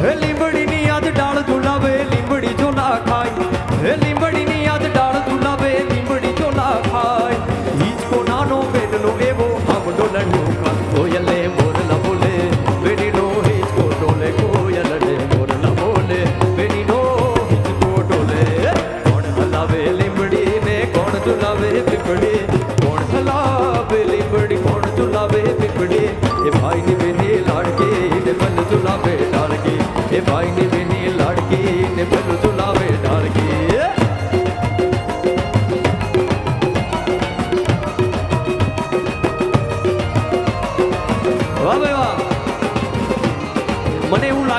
હે લીંબડીની યાદ ડાળ ઝુલાવે લીંબડી ઝોલા ખાય હે લીંબડીની યાદ ડાળ ઝુલાવે લીંબડી ઝોલા ખાય હિંચકો નાનો બેનનો એવો આમડો લડ્યો ખા કોયલે મોરલા બોલે બેનીનો હિંચકો ડોલે કોયલડે મોરલા બોલે બેનીનો હિંચકો ડોલે કોણ હલાવે લીંબડી ને કોણ ઝુલાવે પીપળી કોણ હલાવે લીંબડી કોણ ઝુલાવે પીપળી એ ભાઈની બેની લાડકી ને મન ઝુલાવે ડાળકી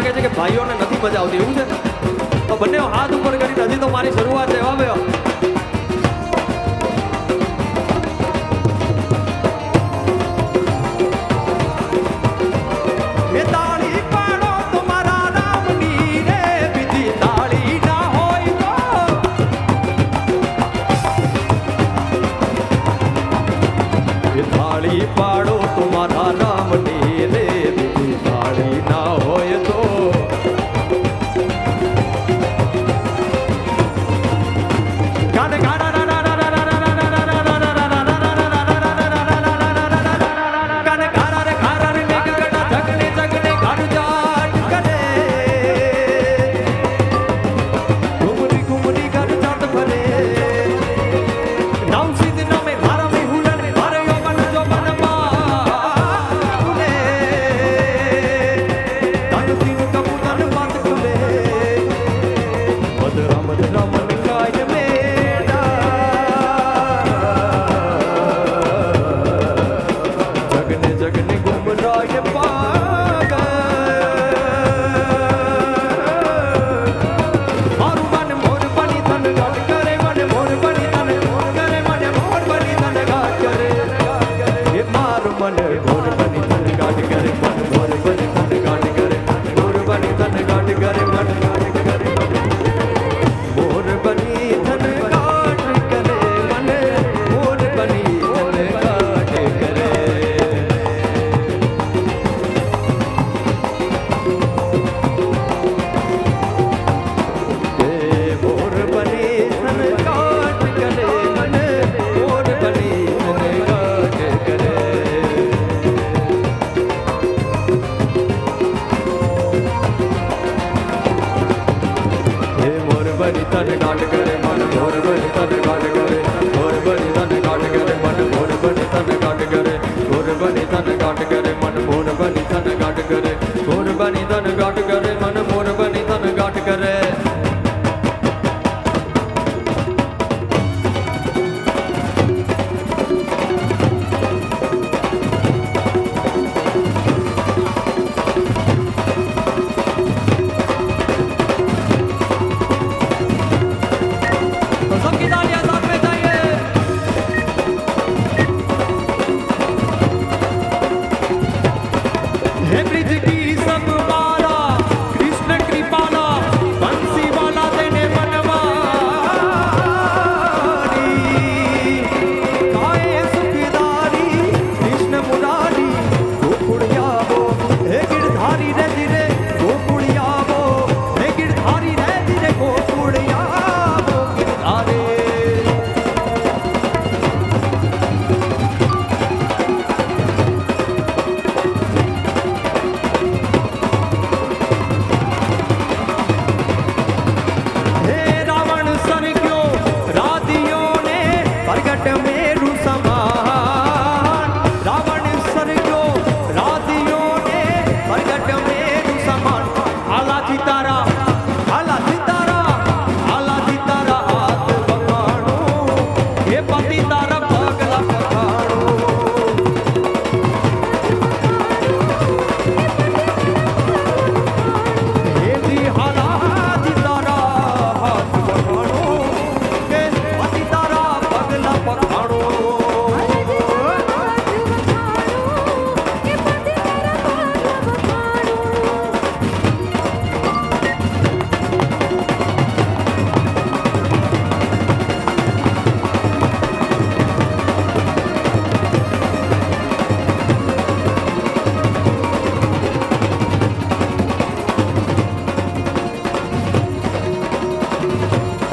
લાગે છે કે ભાઈઓને નથી મજા આવતી એવું છે તો બંને હાથ ઉપર કરીને હજી તો મારી શરૂઆત છે વાહ ભાઈઓ એ તાળી પાડો તમારા રામની રે બીજી તાળી ના હોય તો એ તાળી પાડો તમારા રામની રે બીજી તાળી ના હોય તો ગાને ગાના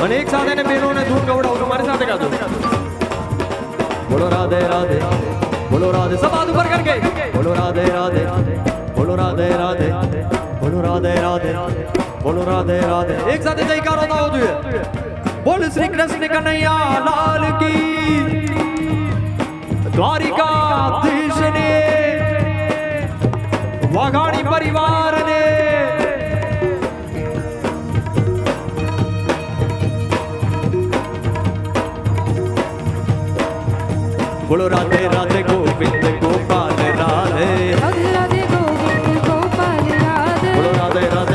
અને એક સાથે ને બહેનોને ધૂન ગવડાવું છું મારી સાથે ગાજો બોલો રાધે રાધે બોલો રાધે सब हाथ ऊपर करके बोलो राधे राधे बोलो राधे राधे बोलो राधे राधे बोलो राधे राधे एक साथ जयकारो થવો જોઈએ બોલ શ્રી કૃષ્ણ કનૈયા લાલ કી દ્વારિકાધીશ ને વાઘાણી પરિવાર ને बोलो राधे राधे गोविंद गोपाल राधे राधे राधे गोविंद गोपाल राधे बोलो राधे राधे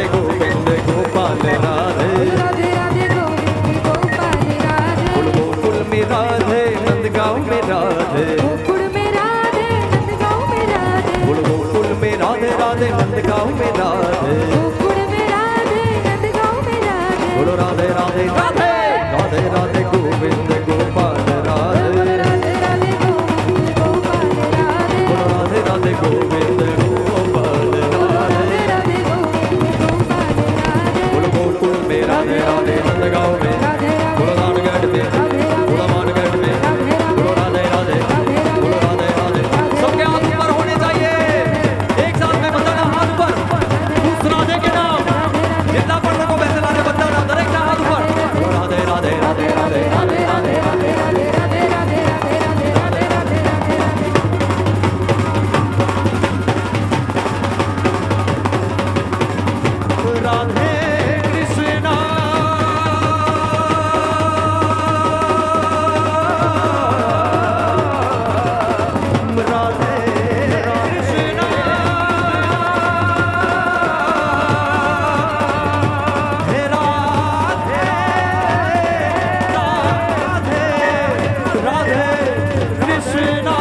राधे गोकुल में राधे नंदगांव में राधे बोलो गोकुल में राधे राधे नंदगांव में राधे गोकुल में राधे नंदगांव में राधे बोलो राधे राधे राधे राधे राधे गोविंद गोपाल राधे राधे राधे गोविंद गोपाल राधे बोलो राधे राधे गोविंद गोपाल राधे राधे गोविंद गोपाल राधे बोलो गोकुल में राधे राधे नंदगांव में बोलो नानगढ़ में बोलो मानगढ़ में बोलो राधे राधे बोलो राधे राधे सबके हाथ ऊपर होने चाहिए एक साथ में बताना हाथ ऊपर उस राधे के नाम जितना पर लोगों में से राधे बताना दरेक का हाथ ऊपर बोलो राधे राधे राधे राधे राधे राधे राधे राधे राधे राधे राधे राधे राधे राधे कृष्णा राधे कृष्णा हे राधे राधे राधे कृष्णा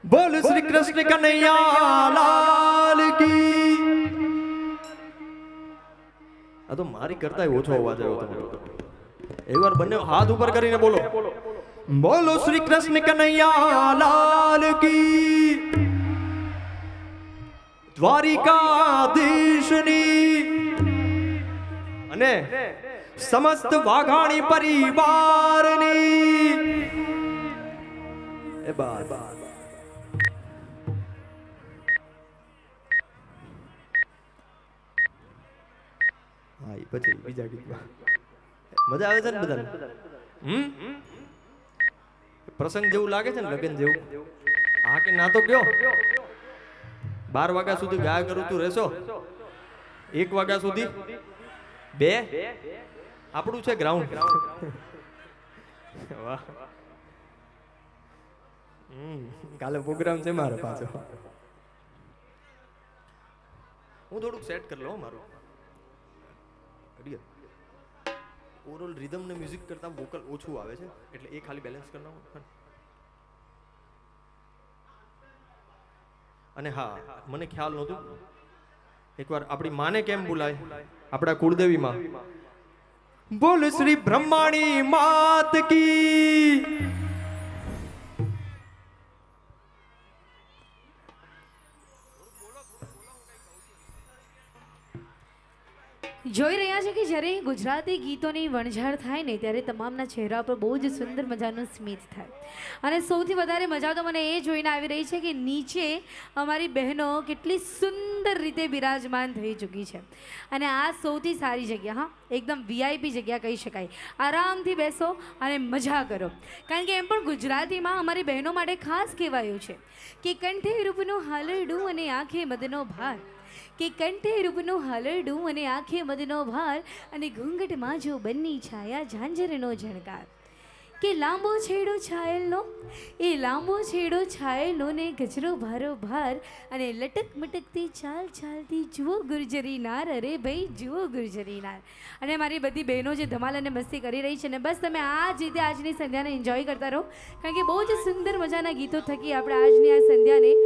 बोल श्री कृष्ण कन्हैया लाल की આ તો મારી કરતા ઓછો અવાજ આવ્યો તમારો એકવાર બંને હાથ ઉપર કરીને બોલો બોલો શ્રી કૃષ્ણ કન્હૈયા લાલ કી દ્વારિકાધીશની અને સમસ્ત વાઘાણી પરિવારની એ બાર હા એ પછી બીજા ગીતમાં મજા આવે છે ને બધાને પ્રસંગ જેવું લાગે છે ને લગ્ન જેવું હા કે ના તો કયો 12 વાગ્યા સુધી ગાયા કરું તું રહેશો 1 વાગ્યા સુધી 2 આપણું છે ગ્રાઉન્ડ વાહ કાલે પ્રોગ્રામ છે મારો પાછો હું થોડુંક સેટ કરી લઉં મારું ઓવરઓલ રિધમ ને મ્યુઝિક કરતા વોકલ ઓછું આવે છે એટલે એ ખાલી બેલેન્સ કરવાનું અને હા મને ખ્યાલ નહોતું એકવાર આપણી માને કેમ બોલાય આપણા કુળદેવી માં બોલ શ્રી બ્રહ્માણી માત કી જોઈ રહ્યા છે કે જ્યારે ગુજરાતી ગીતોની વણઝાર થાય ને ત્યારે તમામના ચહેરા પર બહુ જ સુંદર મજાનું સ્મિત થાય અને સૌથી વધારે મજા તો મને એ જોઈને આવી રહી છે કે નીચે અમારી બહેનો કેટલી સુંદર રીતે બિરાજમાન થઈ ચૂકી છે અને આ સૌથી સારી જગ્યા હા એકદમ વીઆઈપી જગ્યા કહી શકાય આરામથી બેસો અને મજા કરો કારણ કે એમ પણ ગુજરાતીમાં અમારી બહેનો માટે ખાસ કહેવાયું છે કે કંઠે રૂપનું હાલરડું અને આંખે મદનો ભાર કે કંઠે રૂપનું હાલરડું અને આંખે મદનો ભાર અને ઘૂંઘટમાં જો બન્ની છાયા ઝાંઝરનો ઝણકાર કે લાંબો છેડો છાયલનો એ લાંબો છેડો છાયલનો ને ગજરો ભારો ભાર અને લટક મટકતી ચાલ ચાલતી જુઓ ગુર્જરી નાર અરે ભાઈ જુઓ ગુર્જરી નાર અને મારી બધી બહેનો જે ધમાલ અને મસ્તી કરી રહી છે ને બસ તમે આ જ રીતે આજની સંધ્યાને એન્જોય કરતા રહો કારણ કે બહુ જ સુંદર મજાના ગીતો થકી આપણે આજની આ સંધ્યાને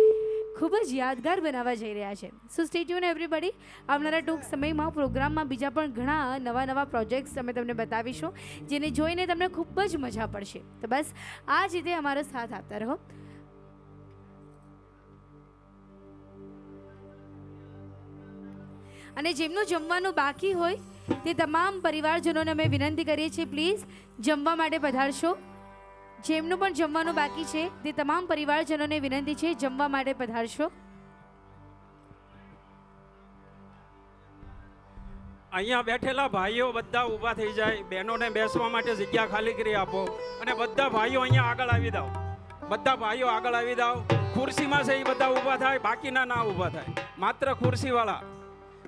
ખૂબ જ યાદગાર બનાવવા જઈ રહ્યા છે સો સ્ટે ટ્યુન એવરીબડી આવનારા ટૂંક સમયમાં પ્રોગ્રામમાં બીજા પણ ઘણા નવા નવા પ્રોજેક્ટ્સ અમે તમને બતાવીશું જેને જોઈને તમને ખૂબ જ મજા પડશે તો બસ આ જ રીતે અમારો સાથ આપતા રહો અને જેમનું જમવાનું બાકી હોય તે તમામ પરિવારજનોને અમે વિનંતી કરીએ છીએ પ્લીઝ જમવા માટે પધારશો જેમનું પણ જમવાનું બાકી છે તે તમામ પરિવારજનોને વિનંતી છે જમવા માટે પધારશો અહીંયા બેઠેલા ભાઈઓ બધા ઊભા થઈ જાય બહેનોને બેસવા માટે જગ્યા ખાલી કરી આપો અને બધા ભાઈઓ અહીંયા આગળ આવી જાઓ બધા ભાઈઓ આગળ આવી જાઓ ખુરશીમાં છે એ બધા ઊભા થાય બાકીના ના ઊભા થાય માત્ર ખુરશીવાળા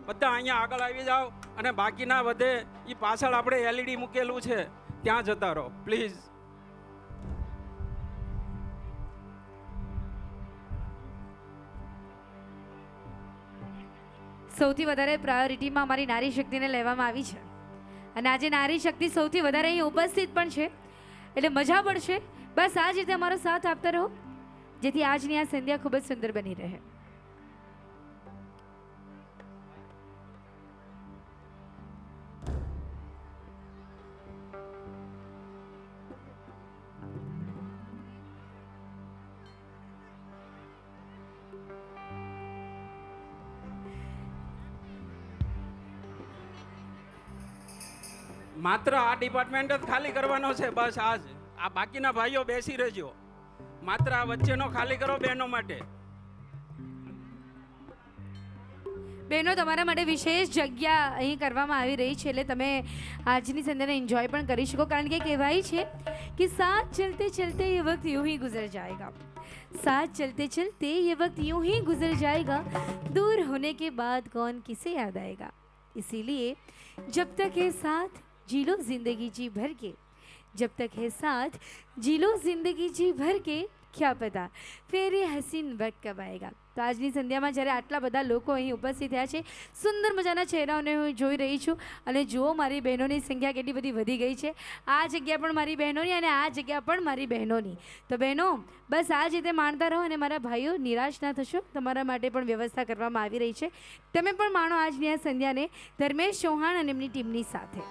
બધા અહીંયા આગળ આવી જાઓ અને બાકીના વધે એ પાછળ આપણે એલઈડી મૂકેલું છે ત્યાં જતા રહો પ્લીઝ સૌથી વધારે પ્રાયોરિટીમાં અમારી નારી શક્તિને લેવામાં આવી છે અને આજે નારી શક્તિ સૌથી વધારે અહીં ઉપસ્થિત પણ છે, એટલે મજા પડશે. બસ આ જ રીતે અમારો સાથ આપતા રહો, જેથી આજની આ સંધ્યા ખૂબ જ સુંદર બની રહે. માત્ર આ ડિપાર્ટમેન્ટ જ ખાલી કરવાનો છે, બસ આજ. આ બાકીના ભાઈઓ બેસી રહેજો, માત્ર આ વચ્ચેનો ખાલી કરો બહેનો માટે. બહેનો, તમારા માટે વિશેષ જગ્યા અહીં કરવામાં આવી રહી છે, એટલે તમે આજની સંધ્યાને એન્જોય પણ કરી શકો. કારણ કે કહેવાય છે કે સાથ ચલતે ચલતે ये वक्त यूं ही गुजर जाएगा, साथ चलते चलते ये वक्त यूं ही गुजर जाएगा, दूर होने के बाद कौन किसे याद आएगा. इसीलिए जब तक है साथ जी लो जिंदगी जी भर के, जब तक है साथ जी लो जिंदगी जी भर के, क्या पता फिर ये हसीन वक्त कब आएगा. તો આજની સંધ્યામાં જ્યારે આટલા બધા લોકો અહીં ઉપસ્થિત થયા છે, સુંદર મજાના ચહેરાઓને હું જોઈ રહી છું અને જુઓ મારી બહેનોની સંખ્યા કેટલી બધી વધી ગઈ છે. આ જગ્યા પણ મારી બહેનોની અને આ જગ્યા પણ મારી બહેનોની. તો બહેનો, બસ આ જ રીતે માણતા રહો અને મારા ભાઈઓ નિરાશ ના થશો, તમારા માટે પણ વ્યવસ્થા કરવામાં આવી રહી છે. તમે પણ માણો આજની આ સંધ્યાને ધર્મેશ ચૌહાણ અને એમની ટીમની સાથે.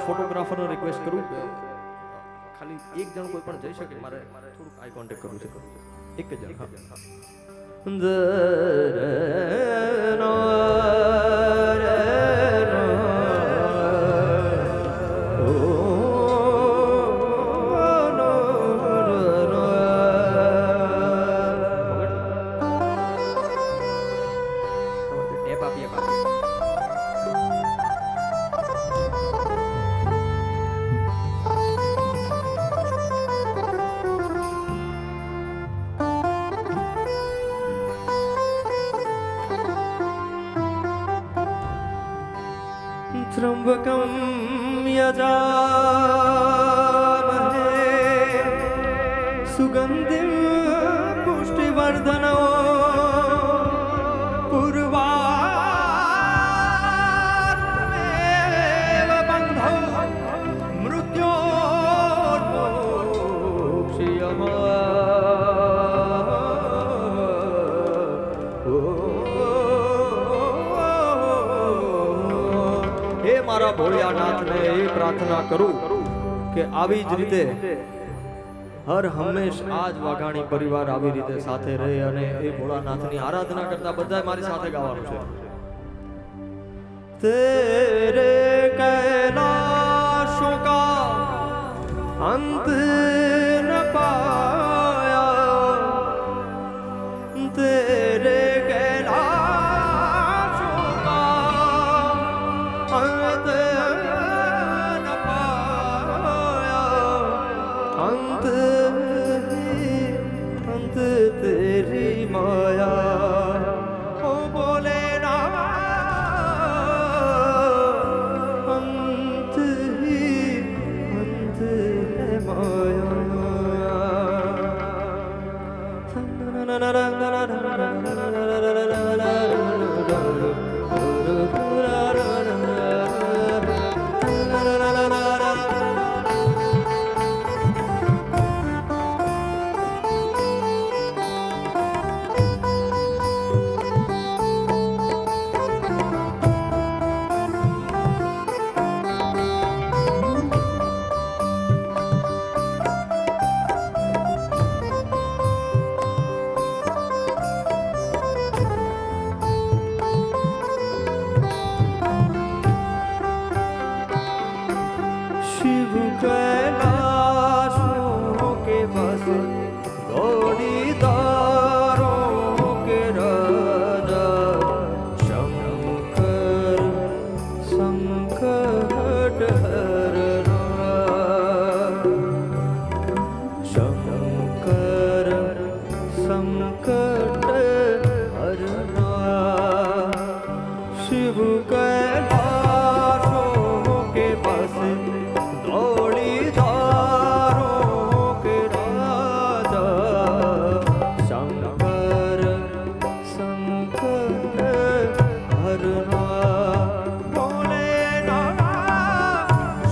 ફોટોગ્રાફરનો રિક્વેસ્ટ કરું, ખાલી એક જણ કોઈ પણ જઈ શકે, મારે થોડુંક આઈ કોન્ટેક્ટ કરવું છે. એક જ જણ. ટેપ આપીએ त्र्यंबकं यजामहे सुगंधिं पुष्टिवर्धनम् उर्वारुकमिव મારા ભોળિયાનાથને એ પ્રાર્થના કરું કે આવી જ રીતે હર હંમેશ આજ વાઘાણી પરિવાર આવી રીતે સાથે રહે અને એ ભોળાનાથની આરાધના કરતા બધા મારી સાથે ગાવાનું છે. તેરે કૈલાશો કા અંત ન પાયા, તેરે કૈલાશો કા અંત ન પાયા, અંત अंत तेरी माया ओ बोले ना, अंत ही अंत है शिव कैलाशों के बस दौड़ीदारों के राजा, शंकर संकट हरना, शंकर संकट हरना, शिव कैलाशों के बस दौड़ीदारों के राजा, शंकर संकट हरना, भोलेनाथ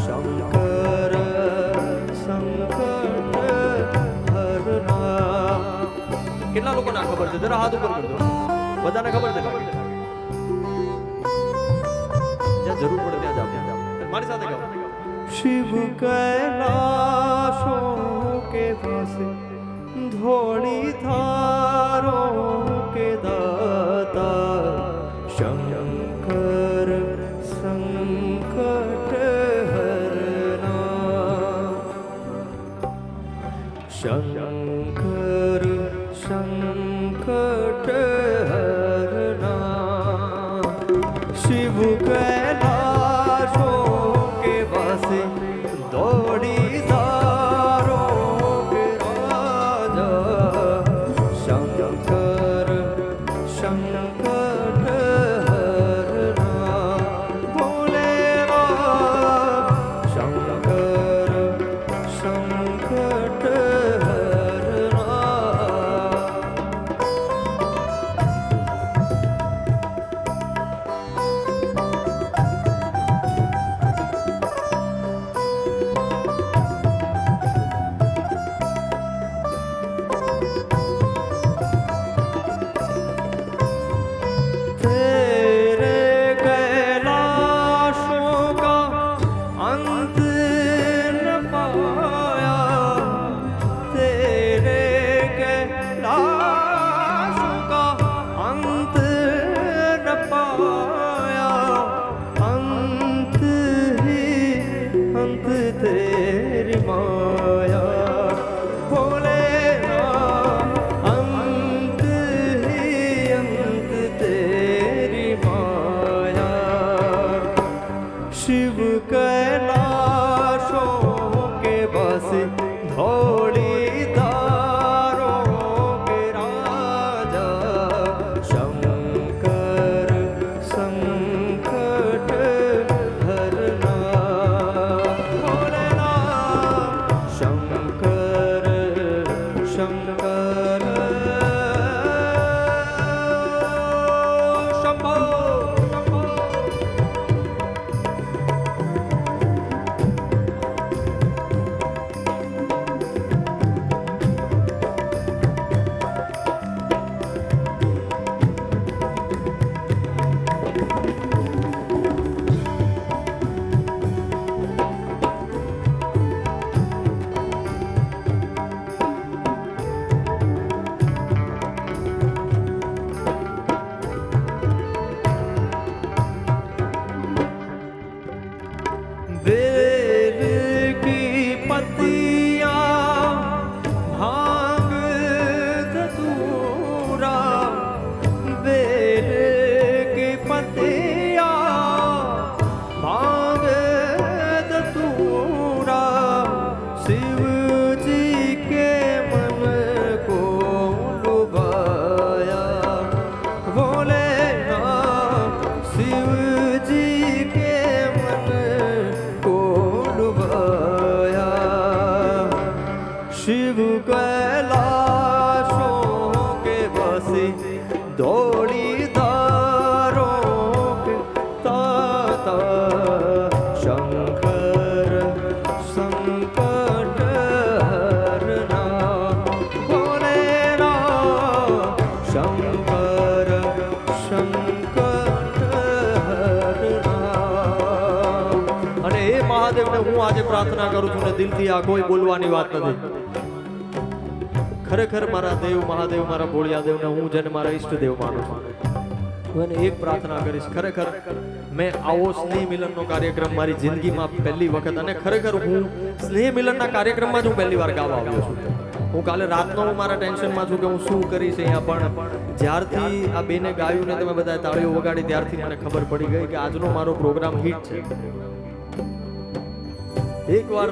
शंकर संकट हरना. કેટલા લોકોને આ ખબર છે? જરા હાથ ઉપર કરજો. બધાને ખબર છે? જ્યાં જરૂર પડે ત્યાં જાઓ. મારી સાથે ગાઓ. शिव कैलाशों के बस धोड़ी धारों के दाता, शंकर संकट हरना, शंकर संकट हरना, शिव कैलाशों के बस दौड़ीदारों के राजा, शंकर संकट हरना, भोलेनाथ शंकर संकट हरना. મહાદેવને હું આજે પ્રાર્થના કરું છું ને દિલથી આ કોઈ બોલવાની વાત નથી. ખરેખર મારા દેવ મહાદેવ મારા ભોળિયા દેવને હું જેને મારા ઈષ્ટદેવ માનું છું, હું એને એક પ્રાર્થના કરીશ. ખરેખર મેં આવો સ્નેહ મિલનનો કાર્યક્રમ મારી જિંદગીમાં પહેલી વખત, અને ખરેખર હું સ્નેહ મિલનના કાર્યક્રમમાં જ હું પહેલી વાર ગાવા આવ્યો છું. હું કાલે રાતનો હું મારા ટેન્શનમાં છું કે હું શું કરીશ અહીંયા, પણ જ્યારથી આ બેને ગાયું ને તમે બધા તાળીઓ વગાડી ત્યારથી મને ખબર પડી ગઈ કે આજનો મારો પ્રોગ્રામ હિટ છે. એકવાર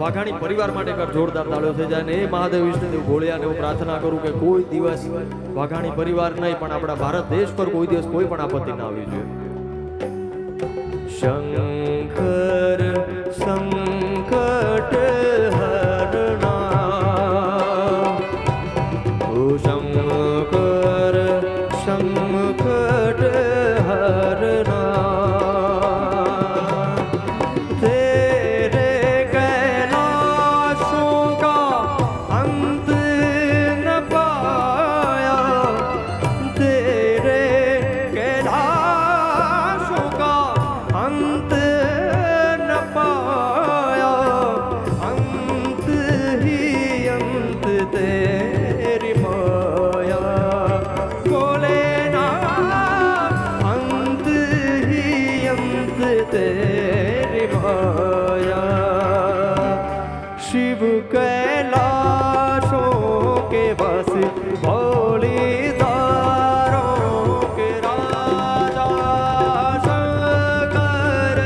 વાઘાણી પરિવાર માટે એકવાર જોરદાર તાળીઓ થઈ જાય, ને એ મહાદેવ ઈષ્ટદેવ ભોળિયાને હું પ્રાર્થના કરું કે કોઈ દિવસ વાઘાણી પરિવાર નહીં પણ આપણા ભારત દેશ પર કોઈ દિવસ કોઈ પણ આપત્તિ ના આવવી જોઈએ. શંકર સંકટ હરણા, ઓ શંકર સંકટ હરણા, તેરે कैलाशों का अंत न पाया, तेरे कैलाशों का अंत न पाया, अंत ही अंत तेरी माया, बोले ना अंत ही अंत तेरी माया, शिव कैलाशों के बस भोली दारों के राजा, शंकर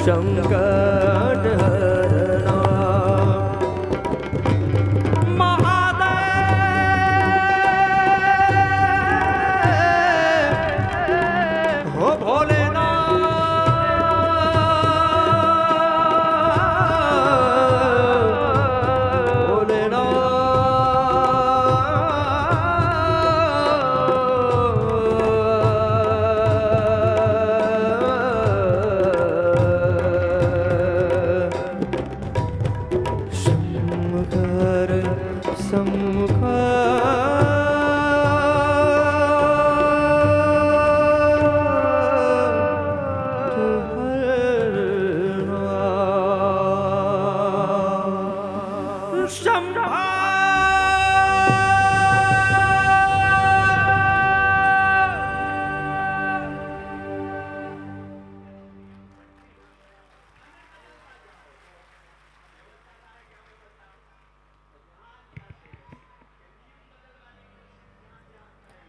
संकट हरना, महादेव हो शंकर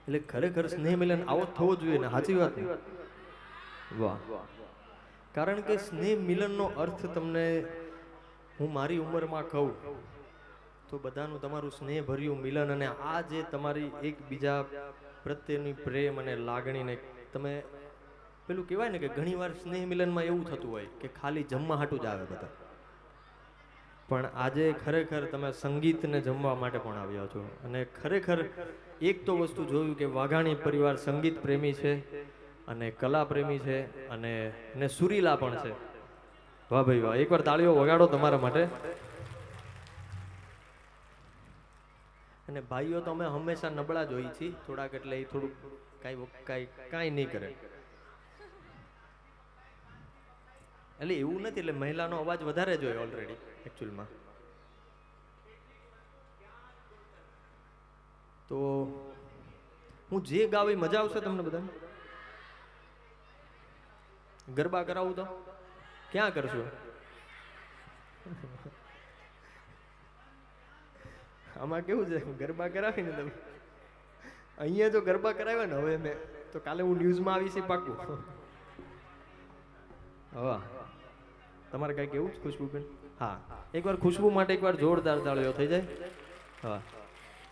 એટલે ખરેખર સ્નેહ મિલન આવો થવો જોઈએ ને, સાચી વાત ને? વાહ. કારણ કે સ્નેહ મિલનનો અર્થ તમને હું મારી ઉંમરમાં કહું તો બધાનું તમારું સ્નેહ ભર્યું મિલન, અને આ જે તમારી એકબીજા પ્રત્યેની પ્રેમ અને લાગણીને તમે પેલું કહેવાય ને કે ઘણીવાર સ્નેહ મિલનમાં એવું થતું હોય કે ખાલી જમવા હાટું જ આવે બધા, પણ આજે ખરેખર તમે સંગીતને જમવા માટે પણ આવ્યા છો. અને ખરેખર એક તો વસ્તુ જોયું કે વાઘાણી પરિવાર સંગીત પ્રેમી છે અને કલા પ્રેમી છે અને સુરીલા પણ છે. વાહ ભાઈ વાહ, એકવાર તાળીઓ વગાડો તમારા માટે. અને ભાઈઓ તો અમે હંમેશા નબળા જ હોઈએ છીએ થોડાક, એટલે એ થોડુંક કાંઈ નહીં કરે. એટલે એવું નથી, એટલે મહિલાનો અવાજ વધારે જ હોય ઓલરેડી એકચ્યુઅલમાં. તો હું જે ગાવ એ મજા આવશે તમને બધાને? ગરબા કરાવું તો ક્યાં કરશો? આમાં કેવું છે, ગરબા કરાવીને તમે અહીંયા જો ગરબા કરાવ્યા ને હવે મેં તો કાલે હું ન્યૂઝમાં આવીશ પાકું. હા, તમારે કઈ કેવું છે ખુશ્બુબેન? હા, એકવાર ખુશ્બુ માટે એકવાર જોરદાર તાળીઓ થઈ જાય. હા,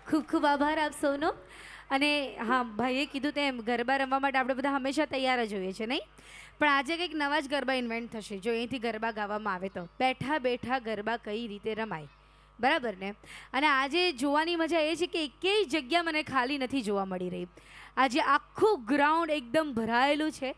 ખૂબ ખૂબ આભાર આપ સૌનો. અને હા, ભાઈએ કીધું તેમ ગરબા રમવા માટે આપણે બધા હંમેશા તૈયાર જ હોઈએ છીએ, નહીં? પણ આજે કંઈક નવા જ ગરબા ઇન્વેન્ટ થશે જો અહીંથી ગરબા ગાવામાં આવે તો. બેઠા બેઠા ગરબા કઈ રીતે રમાય, બરાબર ને? અને આજે જોવાની મજા એ છે કે એકેય જગ્યા મને ખાલી નથી જોવા મળી રહી. આજે આખું ગ્રાઉન્ડ એકદમ ભરાયેલું છે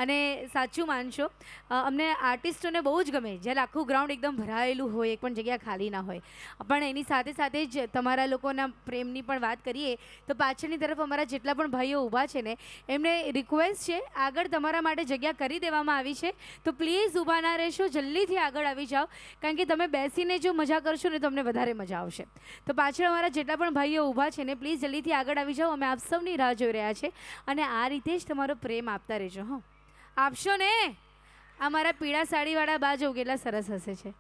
અને સાચું માનશો અમને આર્ટિસ્ટોને બહુ જ ગમે જ્યારે આખું ગ્રાઉન્ડ એકદમ ભરાયેલું હોય, એક પણ જગ્યા ખાલી ના હોય. પણ એની સાથે સાથે જ તમારા લોકોના પ્રેમની પણ વાત કરીએ તો પાછળની તરફ અમારા જેટલા પણ ભાઈઓ ઊભા છે ને એમને રિક્વેસ્ટ છે, આગળ તમારા માટે જગ્યા કરી દેવામાં આવી છે તો પ્લીઝ ઊભા ના રહેશો, જલ્દીથી આગળ આવી જાઓ કારણ કે તમે બેસીને જો મજા કરશો ને તો તમને વધારે મજા આવશે. તો પાછળ અમારા જેટલા પણ ભાઈઓ ઊભા છે ને પ્લીઝ જલ્દીથી આગળ આવી જાઓ, અમે આપ સૌની રાહ જોઈ રહ્યા છે અને આ રીતે જ તમારો પ્રેમ આપતા રહેજો. હં, આપશો ને? આ મારા પીળા સાડીવાળા બા જો કેટલા સરસ હસે છે.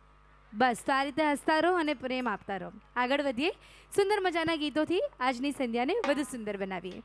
બસ તો આ રીતે હસતા રહો અને પ્રેમ આપતા રહો. આગળ વધીએ, સુંદર મજાના ગીતોથી આજની સંધ્યાને વધુ સુંદર બનાવીએ.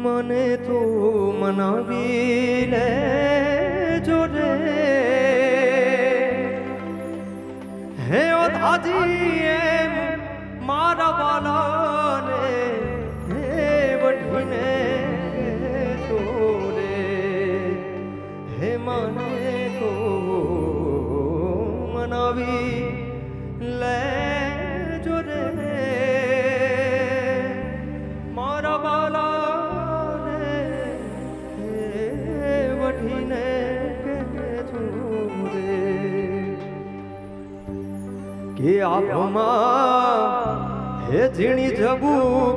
મને તો મનાવી લે જોડે હે ઓ દાદી એમ મારા વાલાને હે વઢીને જોડે હે મને તો મનાવી લે જોડે મારા વાલા કે આભમાં હે ઝીણી જબુ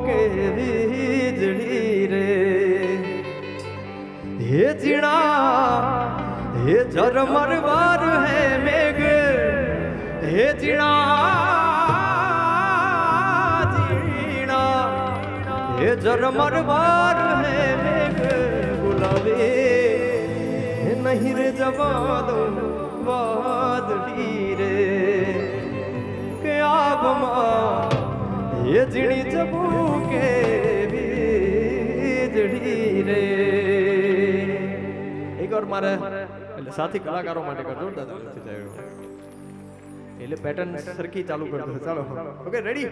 કે વીજળી રે હે ઝીણા હે ઝરમર વાર હે મેઘ હે ઝીણા હે ઝરમર વાર હે મેઘ બોલાવે નહીં રે જવા દો વાદળી રે કે આભમાં એ ઝીણી જબુ કે વીજળી રે. એકવાર મારે એટલે સાથી કલાકારો માટે કરજો દાદા, એટલે પેટર્ન સરખી ચાલુ કરજો. ચાલો, ઓકે, રેડી?